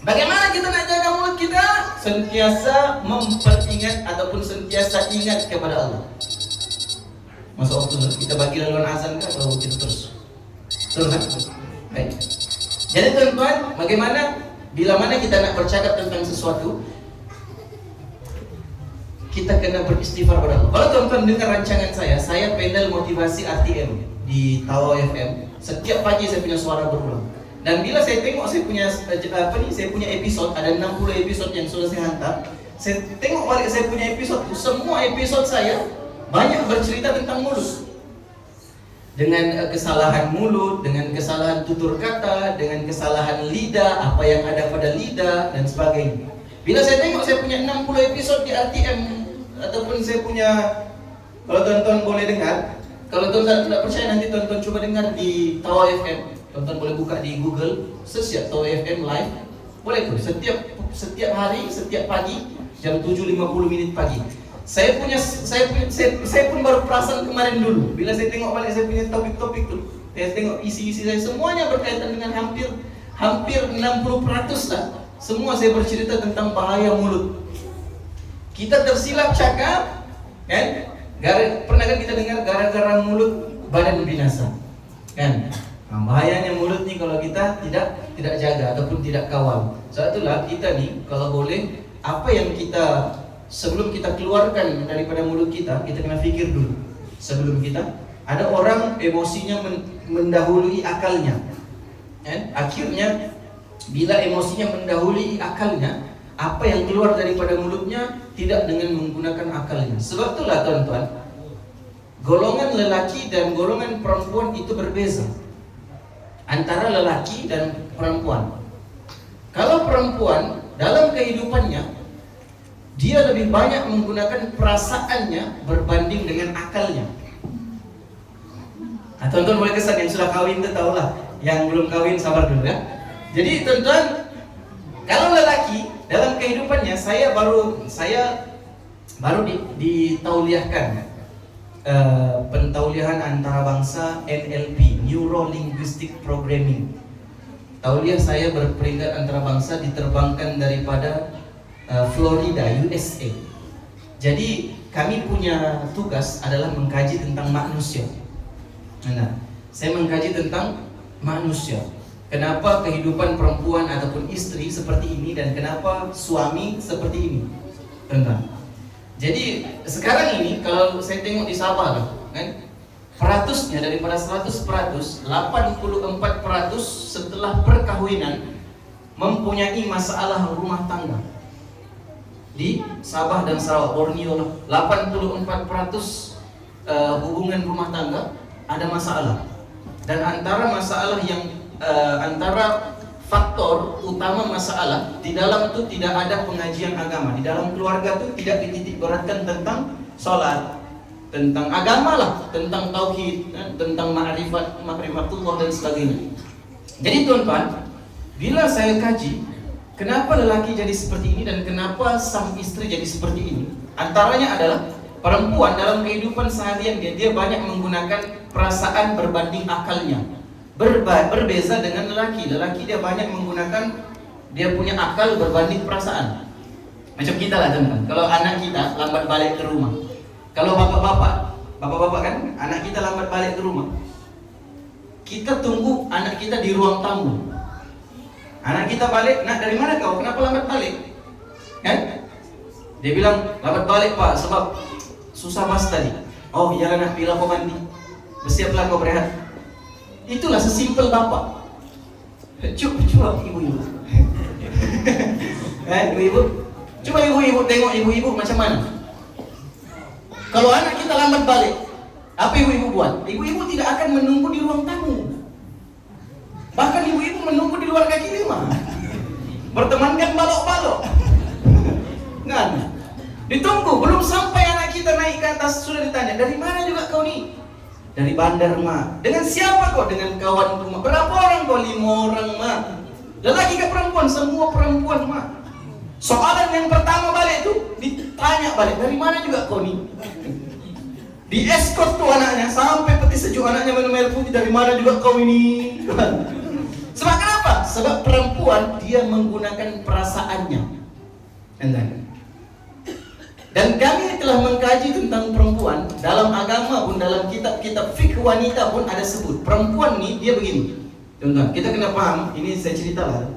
Bagaimana kita nak jaga mulut kita? Sentiasa memperingat ataupun sentiasa ingat kepada Allah. Masa waktu kita bagi laluan azan kan atau kita terus kan? Baik. Jadi teman-teman, bagaimana bila mana kita nak bercakap tentang sesuatu, kita kena beristighfar kepada Allah. Kalau teman-teman dengar rancangan saya panel motivasi RTM di Tawa FM. Setiap pagi saya punya suara berulang. Dan bila saya tengok saya punya episode, ada 60 episode yang sudah saya hantar. Saya tengok balik saya punya episode, semua episode saya banyak bercerita tentang mulut. Dengan kesalahan mulut, dengan kesalahan tutur kata, dengan kesalahan lidah, apa yang ada pada lidah dan sebagainya. Bila saya tengok saya punya 60 episode di RTM ataupun saya punya, kalau tuan-tuan boleh dengar, kalau tuan-tuan tidak percaya nanti tuan-tuan coba dengar di Tawa FM. Tuan-tuan boleh buka di Google, search ya Tawa FM live. Boleh tuh, setiap hari, setiap pagi jam 7.50 pagi. Saya pun baru perasan kemarin dulu. Bila saya tengok balik saya punya topik-topik tuh, saya tengok isi-isi saya semuanya berkaitan dengan hampir 60% lah. Semua saya bercerita tentang bahaya mulut. Kita tersilap cakap, kan? Pernah kan kita dengar gara-gara mulut badan binasa, kan? Nah, bahayanya mulut nih kalau kita tidak jaga ataupun tidak kawal. Sebab itulah kita nih kalau boleh apa yang kita sebelum kita keluarkan daripada mulut kita kena fikir dulu. Sebelum kita ada orang emosinya mendahului akalnya. Akhirnya bila emosinya mendahului akalnya, apa yang keluar daripada mulutnya tidak dengan menggunakan akalnya. Sebab itulah tuan-tuan, golongan lelaki dan golongan perempuan itu berbeza antara lelaki dan perempuan. Kalau perempuan dalam kehidupannya dia lebih banyak menggunakan perasaannya berbanding dengan akalnya. Nah, tuan-tuan boleh kesan yang sudah kawin itu tahulah, yang belum kawin sabar dulu ya. Jadi tuan-tuan, kalau lelaki dalam kehidupannya saya baru ditauliahkan pentauliahan antarabangsa NLP, Neuro Linguistic Programming. Tauliah saya berperingkat antarabangsa diterbangkan daripada Florida, USA. Jadi kami punya tugas adalah mengkaji tentang manusia. Nah, saya mengkaji tentang manusia. Kenapa kehidupan perempuan ataupun istri seperti ini dan kenapa suami seperti ini, teman-teman. Jadi sekarang ini kalau saya tengok di Sabah kan, peratusnya daripada 100%, 84% setelah perkahwinan mempunyai masalah rumah tangga. Di Sabah dan Sarawak, Borneo lah, 84% hubungan rumah tangga ada masalah. Dan antara masalah yang antara faktor utama masalah di dalam itu tidak ada pengajian agama. Di dalam keluarga itu tidak dititik beratkan tentang sholat, tentang agama lah, tentang tauhid, tentang ma'rifatullah dan sebagainya. Jadi tuan-tuan, bila saya kaji kenapa lelaki jadi seperti ini dan kenapa sang istri jadi seperti ini, antaranya adalah perempuan dalam kehidupan seharian dia banyak menggunakan perasaan berbanding akalnya. Berbeza dengan lelaki. Lelaki dia banyak menggunakan, dia punya akal berbanding perasaan. Macam kita lah teman-teman. Kalau anak kita lambat balik ke rumah, kalau bapak-bapak kan, anak kita lambat balik ke rumah, kita tunggu anak kita di ruang tamu. Anak kita balik, nak dari mana kau? Kenapa lambat balik? Kan? Dia bilang lambat balik pak sebab susah bas tadi. Oh iyalah nak, bila kau mandi, bersiaplah kau berehat. Itulah sesimpel bapak. Coba ibu-ibu. Ibu-ibu, coba ibu-ibu tengok ibu-ibu macam mana. Kalau anak kita lambat balik, apa ibu-ibu buat? Ibu-ibu tidak akan menunggu di ruang tamu. Bahkan ibu-ibu menunggu di luar kaki lima, bertemankan balok-balok. Kan? Ditunggu, belum sampai anak kita naik ke atas sudah ditanya, dari mana juga kau nih? Dari bandar mak. Dengan siapa kau? Dengan kawan mak. Berapa orang kau? 5 orang mak. Lelaki ke perempuan? Semua perempuan mak. Soalan yang pertama balik tuh ditanya balik, dari mana juga kau nih? Di escort tuh anaknya sampai peti sejuk, anaknya minum air putih, dari mana juga kau ini? Sebab kenapa? Sebab perempuan dia menggunakan perasaannya. Dan kami telah mengkaji tentang perempuan dalam agama pun, dalam kitab-kitab fikih wanita pun ada sebut. Perempuan nih dia begini. Teman-teman, kita kena paham, ini saya cerita lah.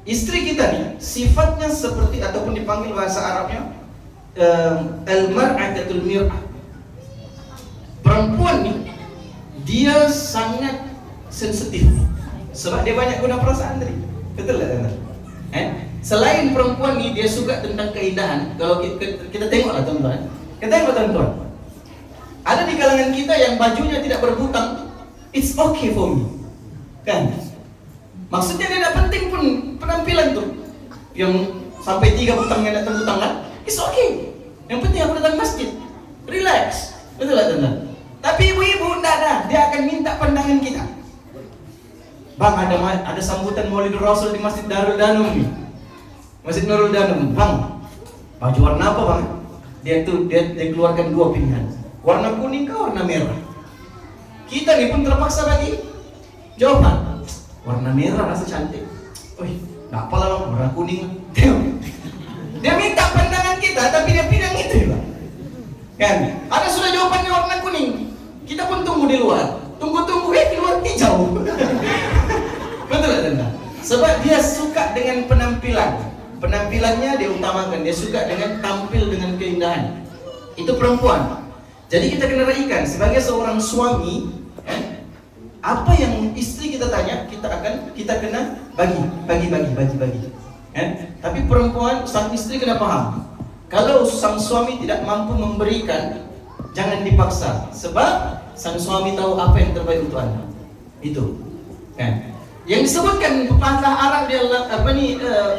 Istri kita nih sifatnya seperti ataupun dipanggil bahasa Arabnya al-mar'atul mir'ah. Perempuan nih dia sangat sensitif sebab dia banyak guna perasaan tadi. Betul tak teman-teman? Selain perempuan nih dia suka tentang keindahan. Kalau kita tengoklah teman-teman, kita tengok teman-teman, ada di kalangan kita yang bajunya tidak berbutang, it's okay for me, kan? Maksudnya dia tidak penting pun penampilan tuh, yang sampai 3 butang yang datang butang kan, it's okay. Yang penting aku datang masjid, relax, betul lah teman-teman. Tapi ibu-ibu tidak ada, dia akan minta pandangan kita. Bang, ada sambutan Maulidul Rasul di Masjid Darul Danum nih. Masjid Nurul Danum, bang, baju warna apa bang? Dia keluarkan dua pilihan, warna kuning ke warna merah. Kita nih pun terpaksa bagi jawaban, warna merah rasa cantik. Wih, nggak apa lah bang, warna kuning. Dia minta pandangan kita, tapi dia pilih yang itu juga. Kan? Ada sudah jawabannya warna kuning. Kita pun tunggu di luar. Tunggu-tunggu, keluar hijau. Betul tidak? Sebab dia suka dengan penampilan. Penampilannya dia utamakan. Dia suka dengan tampil dengan keindahan. Itu perempuan. Jadi kita kena raikan sebagai seorang suami, apa yang istri kita tanya, kita kena bagi. Tapi perempuan, sang istri kena paham. Kalau sang suami tidak mampu memberikan, jangan dipaksa. Sebab sang suami tahu apa yang terbaik untuk Anda. Itu. Yang disebutkan pepatah Arab dia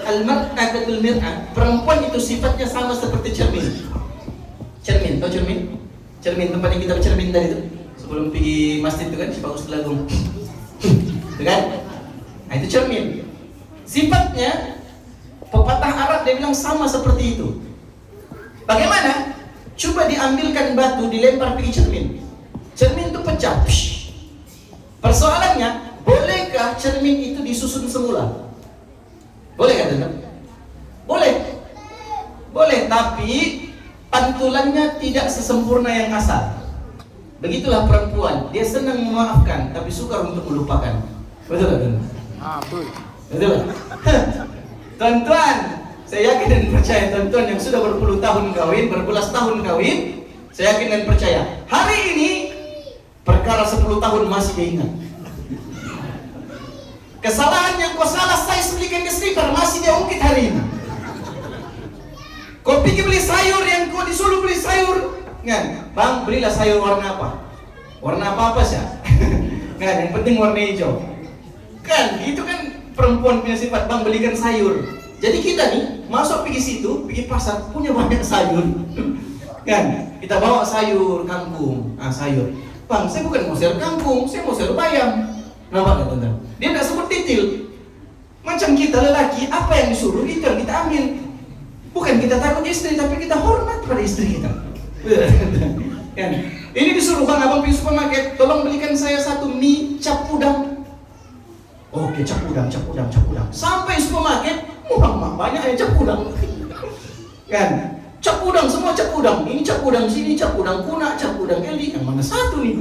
al-mar'atul mir'ah, perempuan itu sifatnya sama seperti cermin. Cermin, tahu cermin? Cermin tempat yang kita bercermin tadi itu. Sebelum pergi masjid itu kan, si Pak Ustaz Lagung. Itu kan? Nah, itu cermin. Sifatnya pepatah Arab dia bilang sama seperti itu. Bagaimana? Coba diambilkan batu, dilempar pergi cermin. Cermin itu pecah. Persoalannya, bolehkah cermin itu disusun semula? Boleh kan, teman? Boleh. Boleh, tapi pantulannya tidak sesempurna yang asal. Begitulah perempuan, dia senang memaafkan, tapi sukar untuk melupakan. Betul kan, teman? Betul. Betul. Tuan-tuan, saya yakin dan percaya tuan-tuan yang sudah berpuluh tahun kawin, berbelas tahun kawin, saya yakin dan percaya hari ini perkara 10 tahun masih diingat. Kesalahan yang kau salah saya belikan ke slipper masih dia ungkit hari ini. Kau pergi beli sayur yang kau disuruh beli sayur, kan? Bang, belilah sayur warna apa? Warna apa sih? Kan, yang penting warna hijau. Kan, itu kan perempuan punya sifat, bang belikan sayur. Jadi kita nih masuk pergi situ, pergi pasar, punya banyak sayur. Kan, kita bawa sayur kangkung, sayur. Bang, saya bukan mau sayur kangkung, saya mau sayur bayam. Nampak nggak, teman? Dia nggak sebut detail. Macam kita lelaki, apa yang disuruh itu yang kita ambil. Bukan kita takut istri, tapi kita hormat pada istri kita. Kan? Ini disuruh, bang, abang pergi supermarket, tolong belikan saya satu mie cap udang. Oke, cap udang. Sampai supermarket, banyak cap udang. Kan? Cap udang, semua cap udang. Ini cap udang sini, cap udang kuna, cap udang eli. Yang mana satu nih?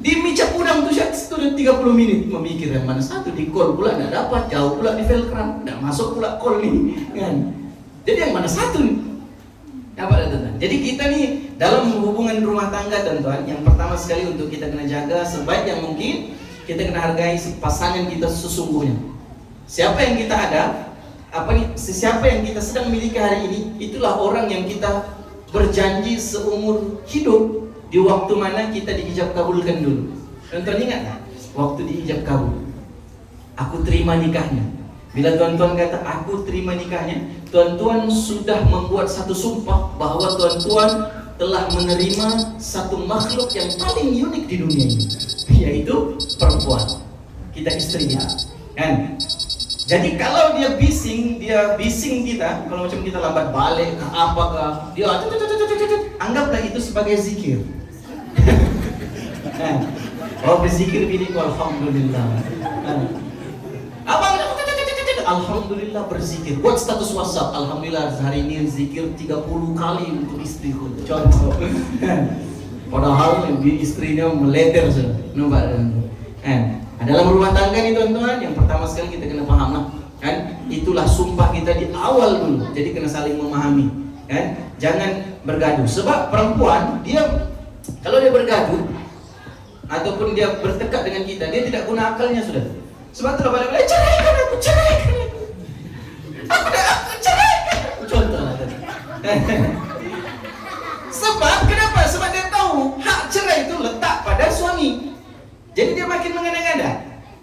Di mie cap udang tuh sudah 30 menit memikir yang mana satu. Di call pula nggak dapat, jauh pula di Velcram, nggak masuk pula call nih. Kan? Jadi yang mana satu nih? Apa teman? Jadi kita nih dalam hubungan rumah tangga, teman-teman, yang pertama sekali untuk kita kena jaga sebaik yang mungkin, kita kena hargai pasangan kita sesungguhnya. Siapa yang kita ada, siapa yang kita sedang miliki hari ini, itulah orang yang kita berjanji seumur hidup. Di waktu mana kita diijab kabulkan dulu. Tuan-tuan ingat tak? Waktu diijab kabul, aku terima nikahnya. Bila tuan-tuan kata aku terima nikahnya, tuan-tuan sudah membuat satu sumpah bahwa tuan-tuan telah menerima satu makhluk yang paling unik di dunia ini, yaitu perempuan. Kita istrinya, kan? Jadi kalau dia bising kita, kalau macam kita lambat balik, apakah dia anggaplah itu sebagai zikir. Oh, berzikir biniku, alhamdulillah. Abang, alhamdulillah berzikir. Buat status WhatsApp, alhamdulillah hari ini zikir 30 kali untuk istriku. Contoh. Padahal istrinya meleter sudah. Nampak kan? Dalam rumah tangga nih, teman-teman, yang pertama sekali kita kena paham lah, kan? Itulah sumpah kita di awal dulu. Jadi kena saling memahami, kan? Jangan bergaduh. Sebab perempuan dia kalau dia bergaduh ataupun dia bertekad dengan kita, dia tidak guna akalnya sudah. Sebab itulah balik-balik, ceraikan aku. Aku ceraikan. Contoh lah tadi. Sebab kenapa? Sebab dia tahu hak cerai itu letak pada suami. Jadi dia makin mengada-ngada.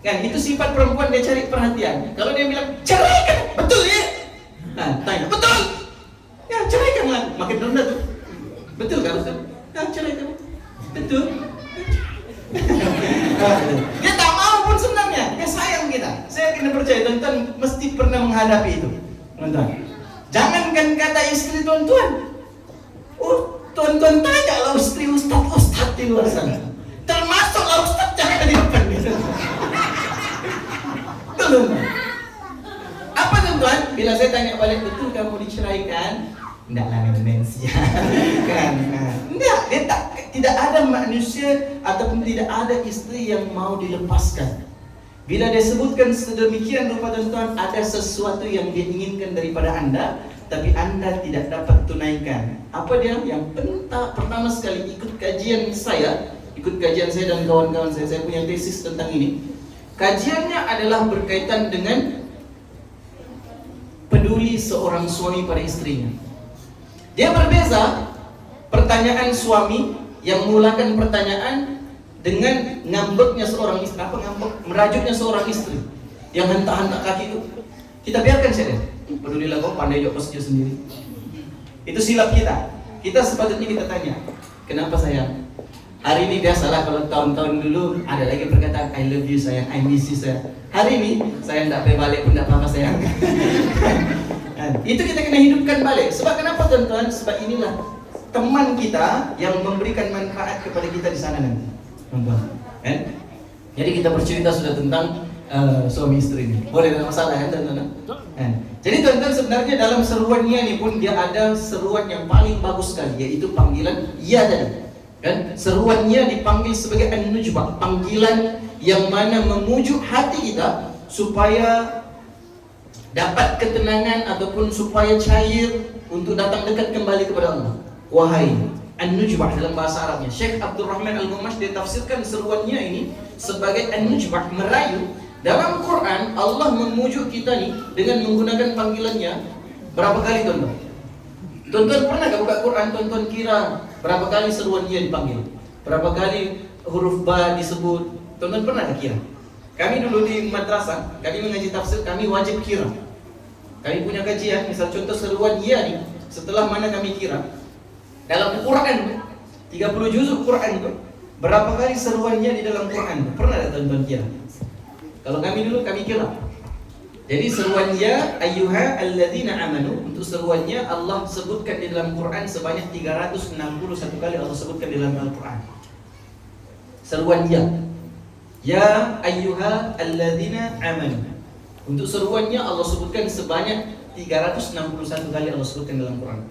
Kan itu sifat perempuan, dia cari perhatian. Kalau dia bilang ceraikan, betul ya? Nah, tanya, betul. Ya, ceraikanlah. Makin rendah tuh. Betul kan? Ya, ceraikan. Betul. Dia tak mau pun sebenarnya. Dia sayang kita. Saya kena percaya, tuan-tuan mesti pernah menghadapi itu. Tuan-tuan, jangankan kata istri tuan-tuan, Oh, tuan-tuan tanya lah ustaz di luar sana. Termasuklah ustaz jangan di depan. Betul. Apa tuan-tuan? Bila saya tanya balik, betul kamu diceraikan? Enggak lah demensia. Kan? Enggak, tidak ada manusia ataupun tidak ada istri yang mau dilepaskan. Bila dia sebutkan sedemikian rupa tuan-tuan, ada sesuatu yang dia inginkan daripada Anda, tapi Anda tidak dapat tunaikan. Apa dia? Yang pertama sekali ikut kajian saya dan kawan-kawan saya punya tesis tentang ini. Kajiannya adalah berkaitan dengan peduli seorang suami pada istrinya. Dia berbeza pertanyaan suami yang memulakan pertanyaan dengan ngambeknya seorang istri. Apa ngambek? Merajutnya seorang istri yang hentak-hentak kaki itu. Kita biarkan saja. Pedulilah kau, pandai jawab dia sendiri. Itu silap kita. Kita sepatutnya kita tanya, kenapa sayang? Hari ini biasalah kalau tahun-tahun dulu ada lagi perkataan I love you sayang, I miss you sayang. Hari ini saya tidak pergi balik pun tidak apa-apa sayang. Itu kita kena hidupkan balik. Sebab kenapa tuan-tuan? Sebab inilah teman kita yang memberikan manfaat kepada kita di sana nanti, tuan-tuan. Jadi kita bercerita sudah tentang suami istri ini. Boleh, tidak masalah kan tuan-tuan? Jadi tuan-tuan sebenarnya dalam seruannya ini pun dia ada seruan yang paling bagus sekali, yaitu panggilan iya tadi. Kan? Seruannya dipanggil sebagai an-nujbah, panggilan yang mana memujuk hati kita supaya dapat ketenangan ataupun supaya cair untuk datang dekat kembali kepada Allah. Wahai an-nujbah dalam bahasa Arabnya. Syekh Abdul Rahman Al-Ghumash dia tafsirkan seruannya ini sebagai an-nujbah, merayu. Dalam Quran Allah memujuk kita nih dengan menggunakan panggilannya berapa kali tuan-tuan? Tuan-tuan pernah gak buka Quran, tuan-tuan kira berapa kali seruannya dipanggil? Berapa kali huruf ba disebut? Tuan-tuan pernah gak kira? Kami dulu di madrasah, kami mengaji tafsir, kami wajib kira. Kami punya kajian, misal contoh seruan iya nih, setelah mana kami kira. Dalam Quran, 30 juzuk Quran itu, berapa kali seruannya di dalam Quran? Pernah tak tuan-tuan kira? Kalau kami dulu, kami kira. Jadi seruannya, ayyuha alladzina amanu, untuk seruannya Allah sebutkan di dalam Quran sebanyak 361 kali Allah sebutkan di dalam Al-Quran. Seruannya. Ya ayyuha alladzina amanu. Untuk seruannya Allah sebutkan sebanyak 361 kali Allah sebutkan dalam Quran.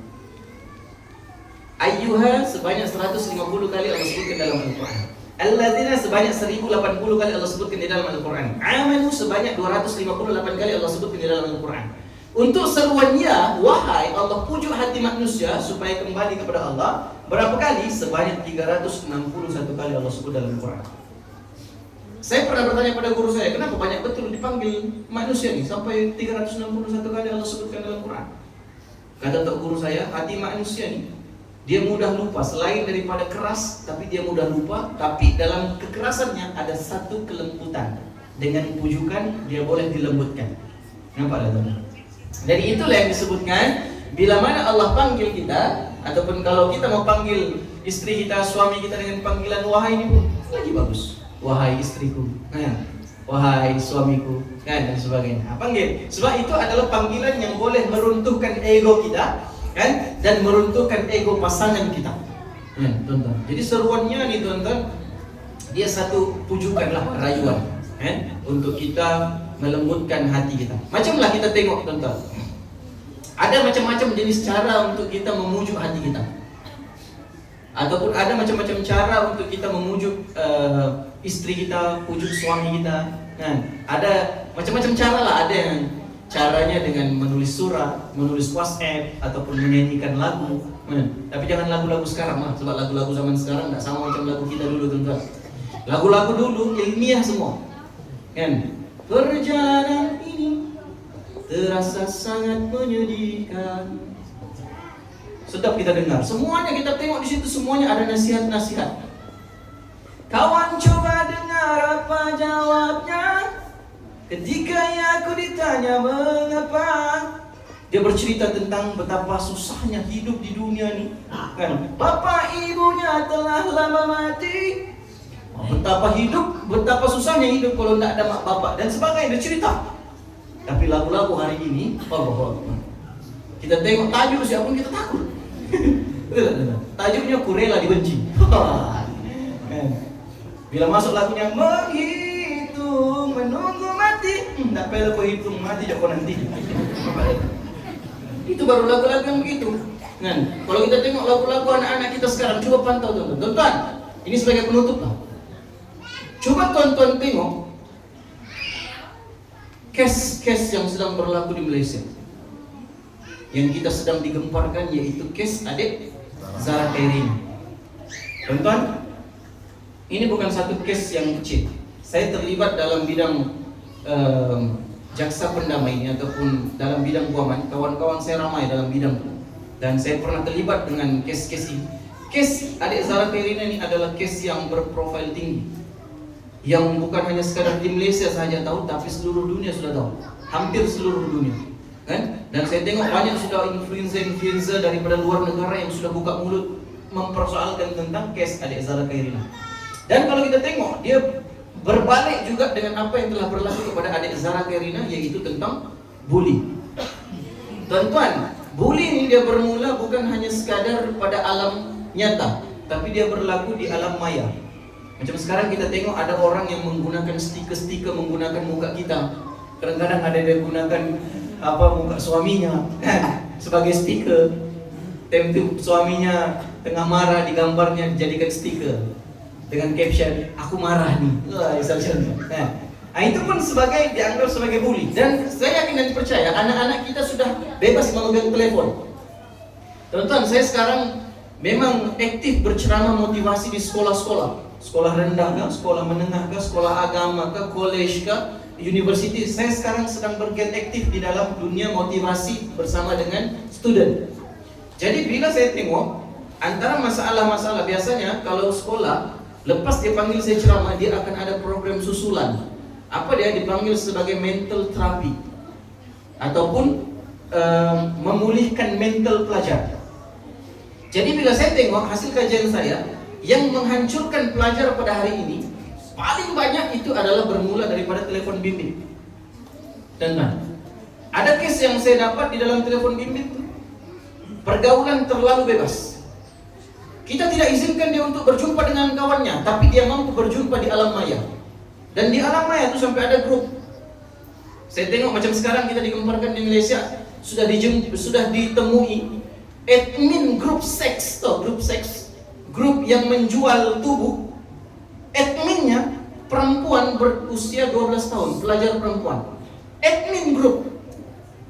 Ayyuha sebanyak 150 kali Allah sebutkan dalam Al-Quran. Alladzina sebanyak 1080 kali Allah sebutkan di dalam Al-Quran. Amanu sebanyak 258 kali Allah sebutkan di dalam Al-Quran. Untuk seruannya, wahai Allah pujuk hati manusia supaya kembali kepada Allah, berapa kali? Sebanyak 361 kali Allah sebut dalam Al-Quran. Saya pernah bertanya pada guru saya, kenapa banyak betul dipanggil manusia nih sampai 361 kali Allah sebutkan dalam Quran? Kata tok guru saya, hati manusia nih dia mudah lupa. Selain daripada keras, tapi dia mudah lupa. Tapi dalam kekerasannya ada satu kelembutan. Dengan pujukan dia boleh dilembutkan. Nampak tak teman? Jadi itulah yang disebutkan bila mana Allah panggil kita, ataupun kalau kita mau panggil istri kita, suami kita dengan panggilan wahai ini pun lagi bagus. Wahai istriku, wahai suamiku, dan sebagainya. Panggil. Sebab itu adalah panggilan yang boleh meruntuhkan ego kita, kan, dan meruntuhkan ego pasangan kita. Tuan-tuan. Jadi seruannya nih tuan-tuan, dia satu pujukan lah, rayuan, untuk kita melembutkan hati kita. Macamlah kita tengok tuan-tuan. Ada macam-macam jenis cara untuk kita memujuk hati kita. Ataupun ada macam-macam cara untuk kita memujuk istri kita, pujuk suami kita. Ada macam-macam cara lah. Ada yang caranya dengan menulis surat, menulis WhatsApp, ataupun menyanyikan lagu. Tapi jangan lagu-lagu sekarang lah, sebab lagu-lagu zaman sekarang tak sama macam lagu kita dulu tuan-tuan. Lagu-lagu dulu ilmiah semua. Perjalanan ini terasa sangat menyedihkan. Sedap kita dengar. Semuanya kita tengok di situ, semuanya ada nasihat-nasihat. Kawan coba dengar apa jawabnya ketika aku ditanya mengapa. Dia bercerita tentang betapa susahnya hidup di dunia ini. Kan? Bapak ibunya telah lama mati. Betapa susahnya hidup kalau tidak ada mak bapak dan sebagainya. Dia cerita. Tapi lagu-lagu hari ini, kita tengok tajuk siapa pun kita takut. Betul. Tajuknya Kurela dibenci. Bila masuk lagunya menghitung menunggu mati, tak perlu kau hitung mati jauh nanti. Itu baru lagu-lagu yang begitu. Kalau kita tengok lagu-lagu anak-anak kita sekarang, coba pantau tuan-tuan. Ini sebagai penutup lah. Coba tuan-tuan tengok kes-kes yang sedang berlaku di Malaysia. Yang kita sedang digemparkan yaitu kes adik Zara Khairini. Tuan-tuan, ini bukan satu kes yang kecil. Saya terlibat dalam bidang jaksa pendamai ataupun dalam bidang guaman. Kawan-kawan saya ramai dalam bidang itu. Dan saya pernah terlibat dengan kes-kes ini. Kes adik Zara Khairini ini adalah kes yang berprofil tinggi, yang bukan hanya sekadar di Malaysia saja tahu, tapi seluruh dunia sudah tahu. Hampir seluruh dunia. Dan saya tengok banyak sudah influencer daripada luar negara yang sudah buka mulut mempersoalkan tentang kes adik Zara Khairini. Dan kalau kita tengok, dia berbalik juga dengan apa yang telah berlaku kepada adik Zara Khairini, yaitu tentang bully. Tuan-tuan, bully ini dia bermula bukan hanya sekadar pada alam nyata, tapi dia berlaku di alam maya. Macam sekarang kita tengok ada orang yang menggunakan stiker-stiker menggunakan muka kita. Kadang-kadang ada dia gunakan muka suaminya sebagai stiker. Tentu suaminya tengah marah, digambarnya dijadikan stiker dengan caption aku marah nih. Itu pun dianggap sebagai bully. Dan saya yakin dan percaya anak-anak kita sudah bebas memegang telepon. Teman-teman, saya sekarang memang aktif berceramah motivasi di sekolah-sekolah. Sekolah rendah kah, sekolah menengah kah, sekolah agama kah, college kah, university. Saya sekarang sedang bergiat aktif di dalam dunia motivasi bersama dengan student. Jadi bila saya tengok antara masalah-masalah, biasanya kalau sekolah lepas dia panggil saya ceramah, dia akan ada program susulan. Apa dia dipanggil sebagai mental therapy ataupun memulihkan mental pelajar. Jadi bila saya tengok hasil kajian saya, yang menghancurkan pelajar pada hari ini paling banyak itu adalah bermula daripada telefon bimbit. Dan ada kes yang saya dapat di dalam telefon bimbit itu, pergaulan terlalu bebas. Kita tidak izinkan dia untuk berjumpa dengan kawannya, tapi dia mampu berjumpa di alam maya. Dan di alam maya itu sampai ada grup. Saya tengok macam sekarang kita digemparkan di Malaysia, sudah ditemui admin grup seks, grup yang menjual tubuh. Adminnya perempuan berusia 12 tahun, pelajar perempuan. Admin grup,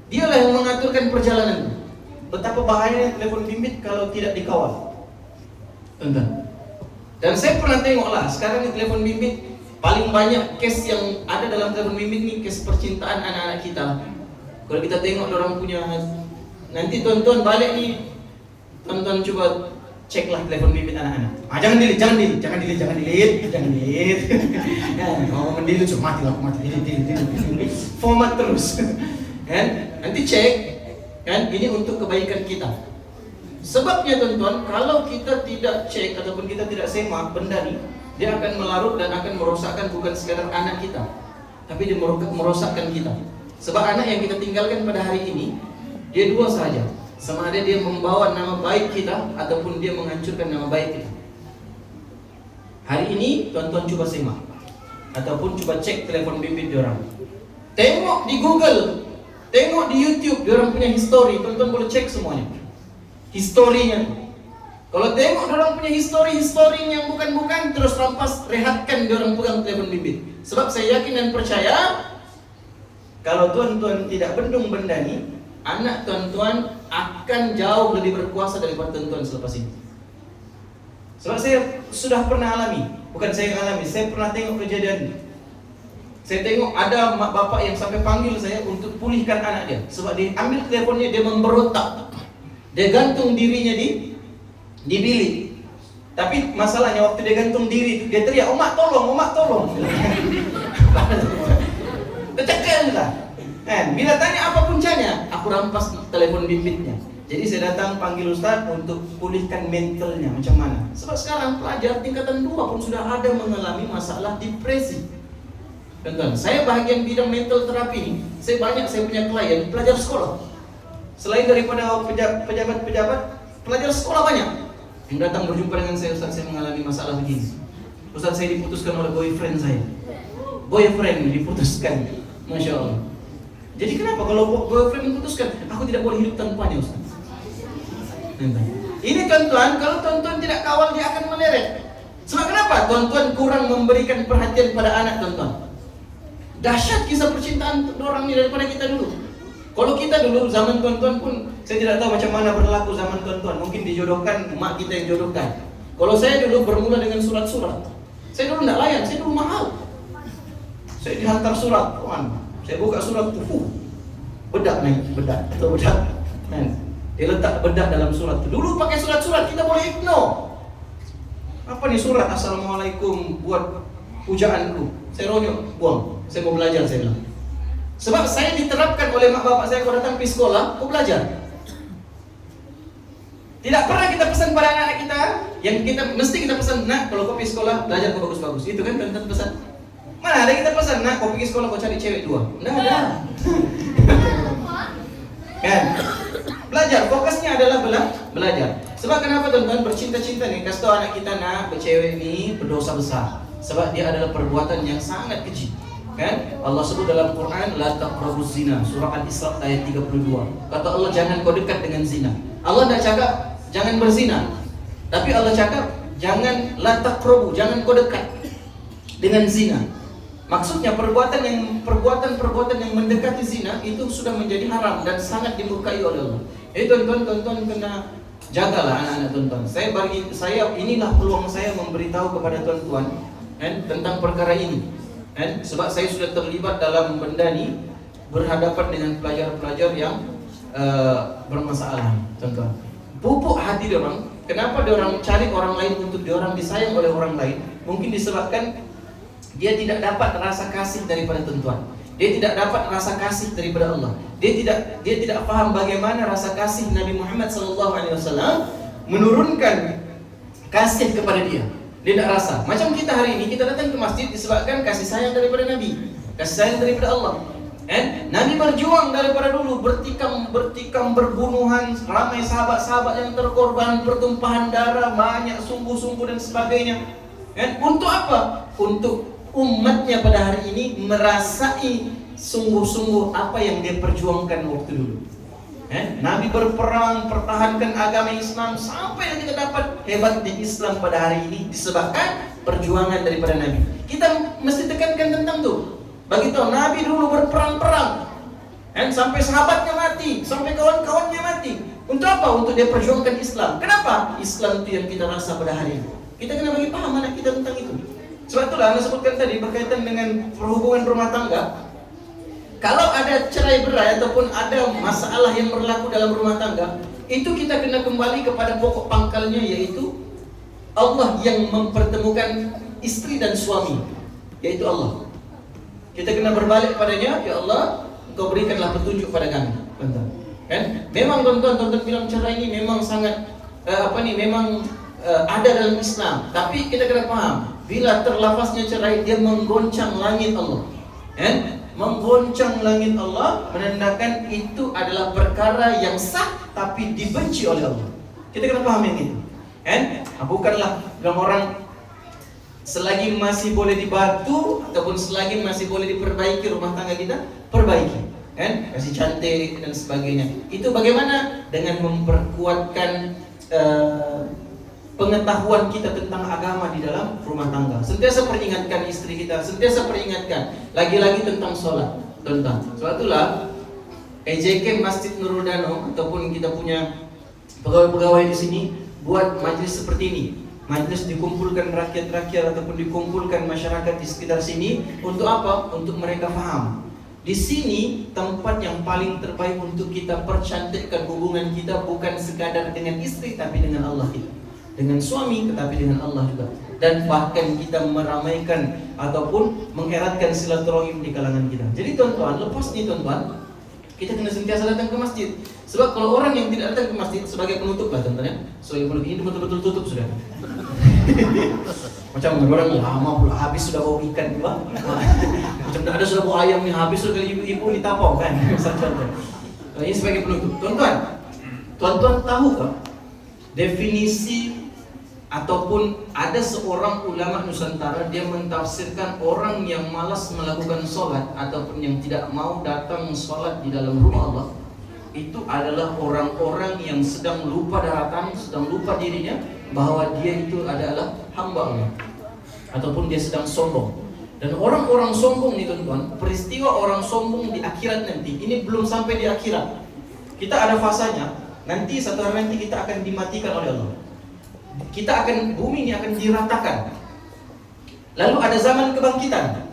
dialah yang mengaturkan perjalanan. Betapa bahayanya telepon bimbit kalau tidak dikawal. Dan saya pernah tengoklah sekarang di telepon bimbit paling banyak case yang ada dalam telepon bimbit ni case percintaan anak-anak kita. Kalau kita tengok orang punya, nanti tuan-tuan balik ni, tuan-tuan coba ceklah telepon bimbit anak-anak. Jangan delete. Mau mendelete cuma mati. Delete. Format terus. Kan? Nanti cek, kan? Ini untuk kebaikan kita. Sebabnya tuan-tuan, kalau kita tidak cek ataupun kita tidak semak benda ni, dia akan melarut dan akan merosakkan bukan sekadar anak kita, tapi dia merosakkan kita. Sebab anak yang kita tinggalkan pada hari ini, dia dua saja. Sama ada dia membawa nama baik kita ataupun dia menghancurkan nama baik kita. Hari ini tuan-tuan coba semak ataupun coba cek telefon bimbit diorang. Tengok di Google, tengok di YouTube, diorang punya history. Tuan-tuan boleh cek semuanya historinya. Kalau tengok diorang punya history yang bukan-bukan, terus rampas, rehatkan diorang pegang telefon bimbit. Sebab saya yakin dan percaya kalau tuan-tuan tidak bendung benda ni, anak tuan-tuan akan jauh lebih berkuasa daripada tuan-tuan selepas ini. Sebab saya sudah pernah alami, bukan saya yang alami, saya pernah tengok kejadian ini. Saya tengok ada mak bapak yang sampai panggil saya untuk pulihkan anak dia. Sebab dia ambil teleponnya, dia memberontak, dia gantung dirinya di bilik. Tapi masalahnya waktu dia gantung diri, dia teriak, "Omak tolong, omak tolong." Tercekel lah. Bila tanya apa puncanya, aku rampas telepon bimbitnya. Jadi saya datang panggil Ustaz untuk pulihkan mentalnya macam mana. Sebab sekarang pelajar tingkatan 2 pun sudah ada mengalami masalah depresi. Tuan-tuan, saya bahagian bidang mental terapi ini. Saya punya klien pelajar sekolah. Selain daripada pejabat-pejabat, pelajar sekolah banyak yang datang berjumpa dengan saya, Ustaz saya mengalami masalah begini. Ustaz saya diputuskan oleh boyfriend saya. Boyfriend diputuskan, Masya Allah. Jadi kenapa kalau boyfriend diputuskan, aku tidak boleh hidup tanpanya Ustaz? Ini tuan-tuan, kalau tuan-tuan tidak kawal dia akan meleret. Sebab kenapa? Tuan-tuan kurang memberikan perhatian pada anak tuan-tuan. Dahsyat kisah percintaan orang ini daripada kita dulu. Kalau kita dulu zaman tuan-tuan pun, saya tidak tahu macam mana berlaku zaman tuan-tuan. Mungkin dijodohkan, mak kita yang jodohkan. Kalau saya dulu bermula dengan surat-surat. Saya dulu tidak layan, saya dulu mahal. Saya dihantar surat, kawan. Saya buka surat itu, bedak nih, bedak atau bedak. Dia letak bedak dalam surat itu. Dulu pakai surat-surat kita boleh ignore. Apa nih surat Assalamualaikum buat pujaanku? Saya ronyok, buang. Saya mau belajar, saya bilang. Sebab saya diterapkan oleh mak bapak saya, kalau datang pergi sekolah, kau belajar. Tidak pernah kita pesan pada anak-anak kita, yang kita mesti kita pesan, nak kalau kau pergi sekolah, belajar kau bagus-bagus. Itu kan tuan-tuan pesan. Mana ada kita pesan, nak kau pergi sekolah kau cari cewek 2. Tidak ada. Kan? Belajar, fokusnya adalah belajar. Sebab kenapa tuan-tuan bercinta-cinta nih? Kasih tahu anak kita, nak bercewek ini berdosa besar. Sebab dia adalah perbuatan yang sangat keji. Kan? Allah sebut dalam Quran, la taqrabuz zina, surah Al-Isra ayat 32. Kata Allah, jangan kau dekat dengan zina. Allah tidak cakap jangan berzina, tapi Allah cakap jangan la taqrabu, jangan kau dekat dengan zina. Maksudnya perbuatan yang mendekati zina itu sudah menjadi haram dan sangat dimurkai oleh Allah. Tuan-tuan kena jagalah anak-anak tuan-tuan. Inilah peluang saya memberitahu kepada tuan-tuan tentang perkara ini. Sebab saya sudah terlibat dalam benda ini, berhadapan dengan pelajar-pelajar yang bermasalah, tuan-tuan. Pupuk hati diorang, kenapa diorang cari orang lain untuk diorang disayang oleh orang lain? Mungkin disebabkan dia tidak dapat rasa kasih daripada tuan-tuan. Dia tidak dapat rasa kasih daripada Allah. Dia tidak paham bagaimana rasa kasih Nabi Muhammad SAW menurunkan kasih kepada dia. Dia tidak rasa. Macam kita hari ini, kita datang ke masjid disebabkan kasih sayang daripada Nabi, kasih sayang daripada Allah. Nabi berjuang daripada dulu, bertikam berbunuhan, ramai sahabat-sahabat yang terkorban, pertumpahan darah, banyak sungguh-sungguh dan sebagainya. Untuk apa? Untuk umatnya pada hari ini merasai sungguh-sungguh apa yang dia perjuangkan waktu dulu. Nabi berperang, pertahankan agama Islam sampai kita dapat hebatnya Islam pada hari ini disebabkan perjuangan daripada Nabi. Kita mesti tekankan tentang itu. Bagi tahu Nabi dulu berperang-perang, sampai sahabatnya mati, sampai kawan-kawannya mati. Untuk apa? Untuk dia perjuangkan Islam. Kenapa? Islam itu yang kita rasa pada hari ini. Kita kena bagi paham anak kita tentang itu. Sebab itulah Anda sebutkan tadi berkaitan dengan perhubungan rumah tangga. Kalau ada cerai berai ataupun ada masalah yang berlaku dalam rumah tangga, itu kita kena kembali kepada pokok pangkalnya, yaitu Allah yang mempertemukan istri dan suami, yaitu Allah. Kita kena berbalik padanya, ya Allah, Engkau berikanlah petunjuk pada kami. Memang tuan-tuan bilang cerai ini memang sangat ada dalam Islam, tapi kita kena paham, bila terlafaznya cerai, dia menggoncang langit Allah. Menggoncang langit Allah menandakan itu adalah perkara yang sah tapi dibenci oleh Allah. Kita kena paham yang itu. Bukanlah bilang orang selagi masih boleh dibantu ataupun selagi masih boleh diperbaiki rumah tangga kita, perbaiki. Kasih cantik dan sebagainya. Itu bagaimana? Dengan memperkuatkan pengetahuan kita tentang agama di dalam rumah tangga. Sentiasa peringatkan istri kita, sentiasa peringatkan. Lagi-lagi tentang sholat, tentang. Sebab itulah EJK Masjid Nurul Danau ataupun kita punya pegawai-pegawai di sini buat majlis seperti ini. Majlis dikumpulkan rakyat-rakyat ataupun dikumpulkan masyarakat di sekitar sini untuk apa? Untuk mereka faham. Di sini tempat yang paling terbaik untuk kita percantikkan hubungan kita bukan sekadar dengan istri tapi dengan Allah kita. Dengan suami tetapi dengan Allah juga. Dan bahkan kita meramaikan ataupun mengeratkan silaturahim di kalangan kita. Jadi tuan-tuan, lepas ni tuan-tuan, kita kena sentiasa datang ke masjid. Sebab kalau orang yang tidak datang ke masjid sebagai penutup lah tuan-tuan ya. Sebagai penutup, ini betul-betul tutup sudah. Macam orang lama pula habis sudah bawa ikan juga. Macam ada sudah bawa ayam nih habis sudah ibu-ibu ditapau kan. Ini sebagai penutup. Tuan-tuan tahu tak? definisi ataupun ada seorang ulama Nusantara, dia mentafsirkan orang yang malas melakukan sholat ataupun yang tidak mau datang sholat di dalam rumah Allah, itu adalah orang-orang yang sedang lupa daratan, sedang lupa dirinya bahwa dia itu adalah hamba Allah, ataupun dia sedang sombong. Dan orang-orang sombong nih teman-teman, peristiwa orang sombong di akhirat nanti, ini belum sampai di akhirat. Kita ada fasanya, nanti satu hari nanti kita akan dimatikan oleh Allah. Bumi ini akan diratakan. Lalu ada zaman kebangkitan.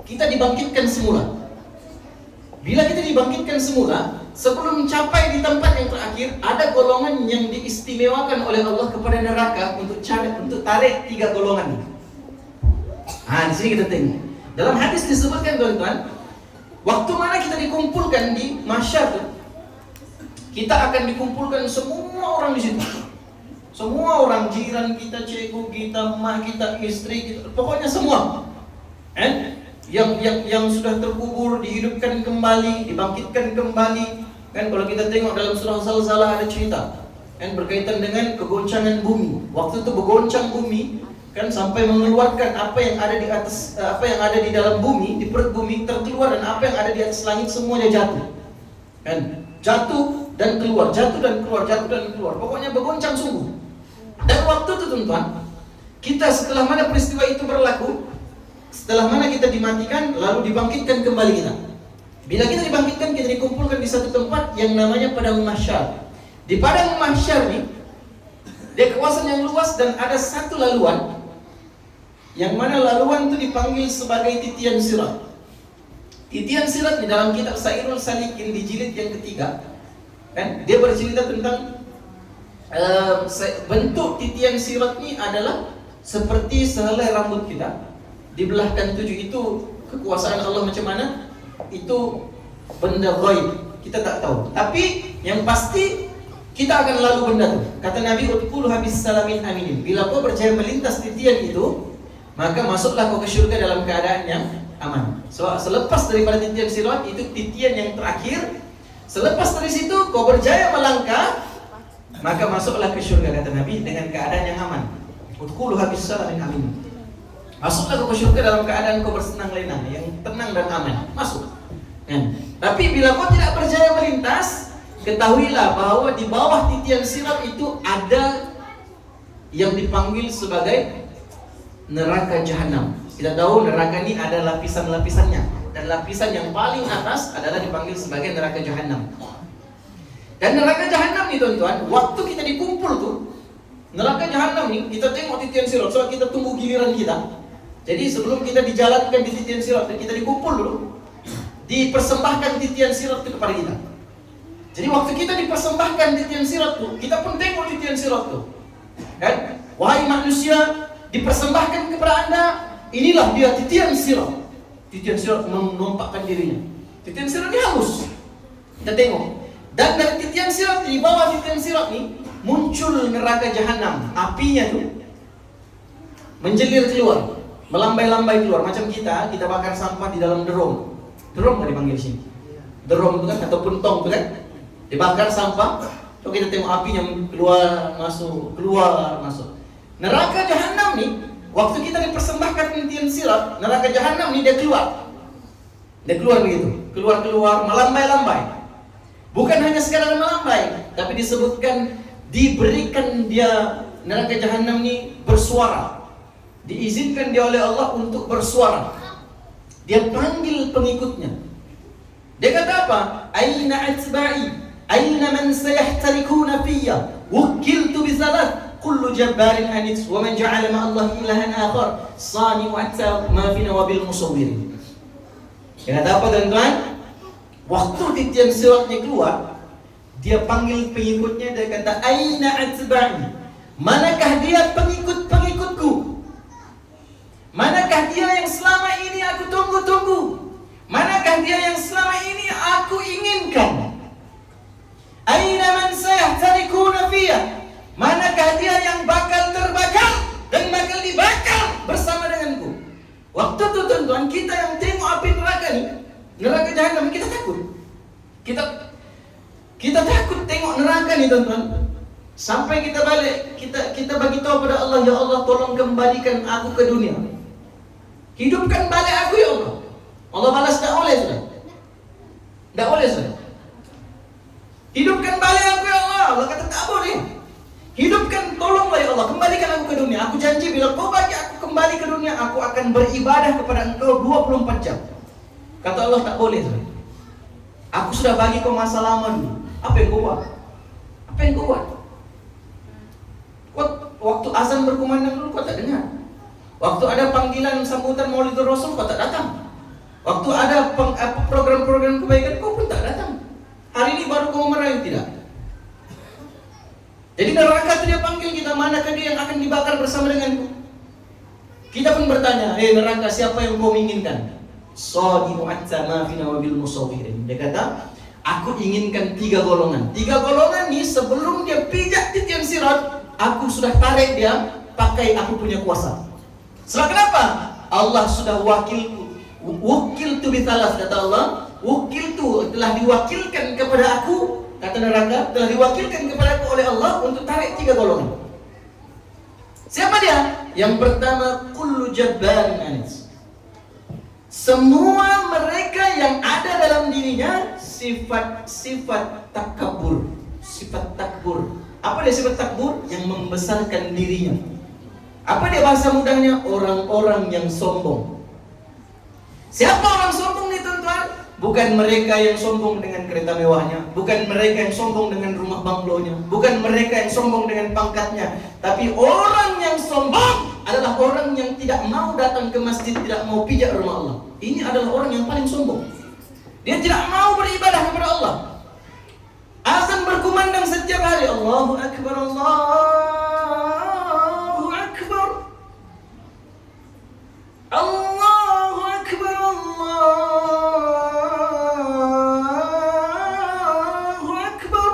Kita dibangkitkan semula. Bila kita dibangkitkan semula, sebelum mencapai di tempat yang terakhir, ada golongan yang diistimewakan oleh Allah kepada neraka untuk tarik 3 golongan ini. Di sini kita tengok. Dalam hadis disebutkan tuan-tuan, waktu mana kita dikumpulkan di mahsyar, kita akan dikumpulkan semua orang di situ. Semua orang, jiran kita, cikgu kita, mak kita, istri kita, pokoknya semua. Yang sudah terkubur dihidupkan kembali, dibangkitkan kembali. Kan kalau kita tengok dalam surah Zalzalah ada cerita berkaitan dengan kegoncangan bumi. Waktu itu bergoncang bumi, kan sampai mengeluarkan apa yang ada di atas, apa yang ada di dalam bumi, di perut bumi terkeluar, dan apa yang ada di atas langit semuanya jatuh. Kan jatuh dan keluar, jatuh dan keluar, jatuh dan keluar. Pokoknya bergoncang sungguh. Dan waktu itu teman-teman, kita setelah mana peristiwa itu berlaku, setelah mana kita dimatikan, lalu dibangkitkan kembali kita. Bila kita dibangkitkan, kita dikumpulkan di satu tempat yang namanya padang mahsyar. Di padang mahsyar ini, dia kawasan yang luas dan ada satu laluan, yang mana laluan itu dipanggil sebagai titian sirat. Titian sirat di dalam kitab Sairul Salikin di jilid yang ketiga, kan dia bercerita tentang bentuk titian sirat ini adalah seperti sehelai rambut kita dibelahkan 7. Itu kekuasaan Allah macam mana, itu benda ghaib, kita tak tahu. Tapi yang pasti kita akan lalu benda itu. Kata Nabi, udkhulu habis salamin aminin. Bila kau berjaya melintas titian itu, maka masuklah kau ke syurga dalam keadaan yang aman. Selepas daripada titian sirat, itu titian yang terakhir. Selepas dari situ kau berjaya melangkah, maka masuklah ke syurga, kata Nabi, dengan keadaan yang aman. Udkhulu habis salamin aminin. Masuklah kau ke syurga dalam keadaan kau bersenang lenang, yang tenang dan aman. Masuk. Tapi bila kau tidak berjaya melintas, ketahuilah bahwa di bawah titian sirat itu ada yang dipanggil sebagai neraka jahanam. Kita tahu neraka ini ada lapisan-lapisannya, dan lapisan yang paling atas adalah dipanggil sebagai neraka jahanam. Dan neraka jahanam nih tuan-tuan, waktu kita dikumpul tuh, neraka jahanam nih, kita tengok titian sirat, soal kita tunggu giliran kita. Jadi sebelum kita dijalankan di titian sirat, kita dikumpul dulu, dipersembahkan titian sirat itu kepada kita. Jadi waktu kita dipersembahkan titian sirat tuh, kita pun tengok titian sirat tuh, kan? Wahai manusia, dipersembahkan kepada anda, inilah dia titian sirat. Titian sirat menampakkan dirinya. Titian sirat ini hangus. Kita tengok. Dan dari titian sirat, di bawah titian sirat ini muncul neraka jahanam. Apinya tuh menjelir keluar, melambai-lambai keluar. Macam kita bakar sampah di dalam derom. Derom kan dipanggil sini. Derom itu kan, ataupun tong itu kan. Dibakar sampah, so kita tengok apinya keluar masuk. Neraka jahanam nih, waktu kita dipersembahkan titian sirat, neraka jahanam nih dia keluar. Dia keluar begitu, keluar melambai-lambai. Bukan hanya sekadar melambai, tapi disebutkan diberikan dia neraka jahanam ini bersuara. Diizinkan dia oleh Allah untuk bersuara. Dia panggil pengikutnya. Dia kata apa? Aina atba'i? Aina man sayahtarikuna fiyya? Wukiltu bisalat kullu jabbarin anit wa man ja'ala ma'allahi ilahan akhar sani'u atta ma fina wa bil musawwir. Dia kata apa tuan-tuan? Waktu titian siratnya keluar, dia panggil pengikutnya, dia kata aina atba'i? Manakah dia pengikut-pengikutku? Manakah dia yang selama ini aku tunggu-tunggu? Manakah dia yang selama ini aku inginkan? Aina man sayahtarikuna fiyya? Manakah dia yang bakal terbakar dan bakal dibakar bersama denganku? Waktu itu tuan-tuan, kita yang tengok api neraka nih, neraka jahanam, kita takut. Kita takut tengok neraka nih tuan-tuan. Sampai kita balik, kita bagi tahu pada Allah, ya Allah tolong kembalikan aku ke dunia. Hidupkan balik aku ya Allah. Allah balas tak boleh sudah. Tak boleh sudah. Hidupkan balik aku ya Allah. Allah kata tak boleh. Hidupkan, tolonglah ya Allah, kembalikan aku ke dunia. Aku janji bila kau bagi aku kembali ke dunia, aku akan beribadah kepada engkau 24 jam. Kata Allah tak boleh sudah. Aku sudah bagi kau masa lama dulu. Apa yang kau buat? Apa yang kau buat? Waktu azan berkumandang dulu kau tak dengar. Waktu ada panggilan sambutan Maulidur Rasul kau tak datang. Waktu ada program-program kebaikan kau pun tak datang. Hari ini baru kau merayu tidak? Jadi neraka itu dia panggil kita, manakah dia yang akan dibakar bersama denganku? Kita pun bertanya, neraka siapa yang kau inginkan? Sadimu atsama fina wabil musawirin. Dia kata, aku inginkan 3 golongan. 3 golongan ini sebelum dia pijak titian sirat, aku sudah tarik dia pakai aku punya kuasa. Sebab kenapa? Allah sudah wakiltu bitalas, kata Allah. Wakiltu, telah diwakilkan kepada aku, kata neraka, telah diwakilkan kepada aku oleh Allah untuk tarik 3 golongan. Siapa dia? Yang pertama, kullu jabbarin anis. Semua mereka yang ada dalam dirinya sifat takabur, sifat takbur. Apa dia sifat takbur? Yang membesarkan dirinya. Apa dia bahasa mudahnya? Orang-orang yang sombong. Siapa orang sombong nih tuan-tuan? Bukan mereka yang sombong dengan kereta mewahnya, bukan mereka yang sombong dengan rumah banglonya, bukan mereka yang sombong dengan pangkatnya, tapi orang yang sombong adalah orang yang tidak mau datang ke masjid, tidak mau pijak rumah Allah. Ini adalah orang yang paling sombong. Dia tidak mau beribadah kepada Allah. Azan berkumandang setiap hari, Allahu Akbar, Allahu Akbar, Allahu Akbar, Allahu Akbar.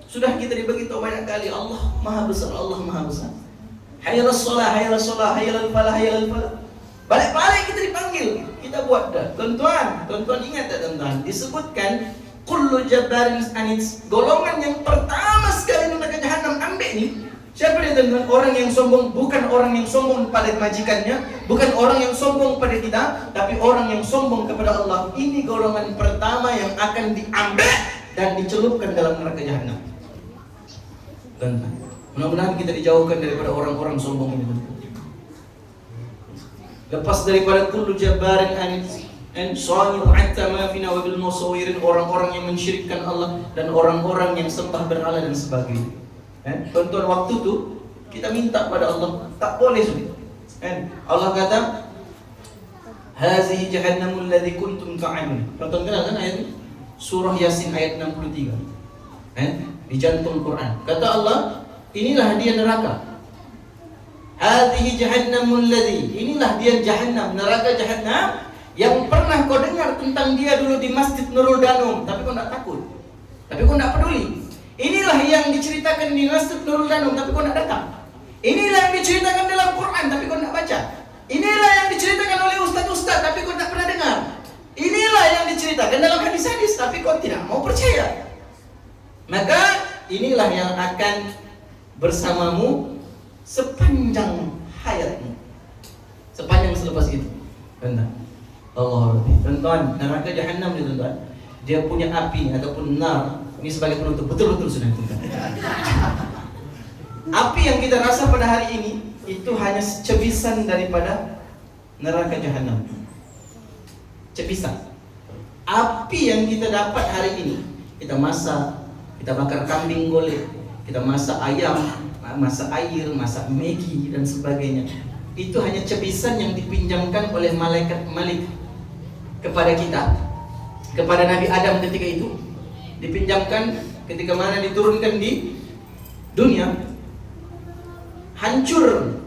Sudah kita dibagi tahu banyak kali, Allah Maha Besar, Allah Maha Besar. Hayyalah sholah, hayyalah sholah, hayyalah falah, hayyalah falah. Balik-balik kita dipanggil, kita buat dah. Tuan-tuan ingat tak tuan-tuan? Disebutkan kullu jabbarin anits, golongan yang pertama sekali neraka jahanam ambil ni. Siapa dia tuan-tuan? Orang yang sombong, bukan orang yang sombong pada majikannya, bukan orang yang sombong pada kita, tapi orang yang sombong kepada Allah. Ini golongan pertama yang akan diambil dan dicelupkan dalam neraka jahanam. Tuan-tuan, mudah-mudahan kita dijauhkan daripada orang-orang sombong ini. Lepas daripada kullu jabbarin anid and sani'u atama fina wa bil musawirin, orang-orang yang mensyirikkan Allah dan orang-orang yang sembah berhala dan sebagainya. Tuan-tuan, waktu tu kita minta pada Allah, tak boleh sulit. Allah kata, hazihi jahannamul ladzi kuntum ta'amun. Tuan-tuan kenal kan ayat ini? Surah Yasin ayat 63. Di jantung Quran. Kata Allah, inilah dia neraka. Hadhihi jahannamul ladzi, inilah dia jahannam, neraka jahannam yang pernah kau dengar tentang dia dulu di Masjid Nurul Danum, tapi kau tak takut, tapi kau tak peduli. Inilah yang diceritakan di Masjid Nurul Danum, tapi kau tak datang. Inilah yang diceritakan dalam Quran, tapi kau tak baca. Inilah yang diceritakan oleh ustaz-ustaz, tapi kau tak pernah dengar. Inilah yang diceritakan dalam hadis-hadis, tapi kau tidak mau percaya. Maka inilah yang akan bersamamu sepanjang hayatmu, sepanjang selepas itu. Benar. Allah Rabbi. Tuan-tuan, neraka jahanam ni tuan-tuan, dia punya api ataupun nar ini sebagai penutup. Betul-betul sudah tuan-tuan. Api yang kita rasa pada hari ini itu hanya cebisan daripada neraka jahanam. Cebisan. Api yang kita dapat hari ini, kita masak, kita bakar kambing golek, kita masak ayam, masak air, masak Maggi dan sebagainya. Itu hanya cebisan yang dipinjamkan oleh malaikat Malik kepada kita, kepada Nabi Adam ketika itu. Dipinjamkan ketika mana diturunkan di dunia. Hancur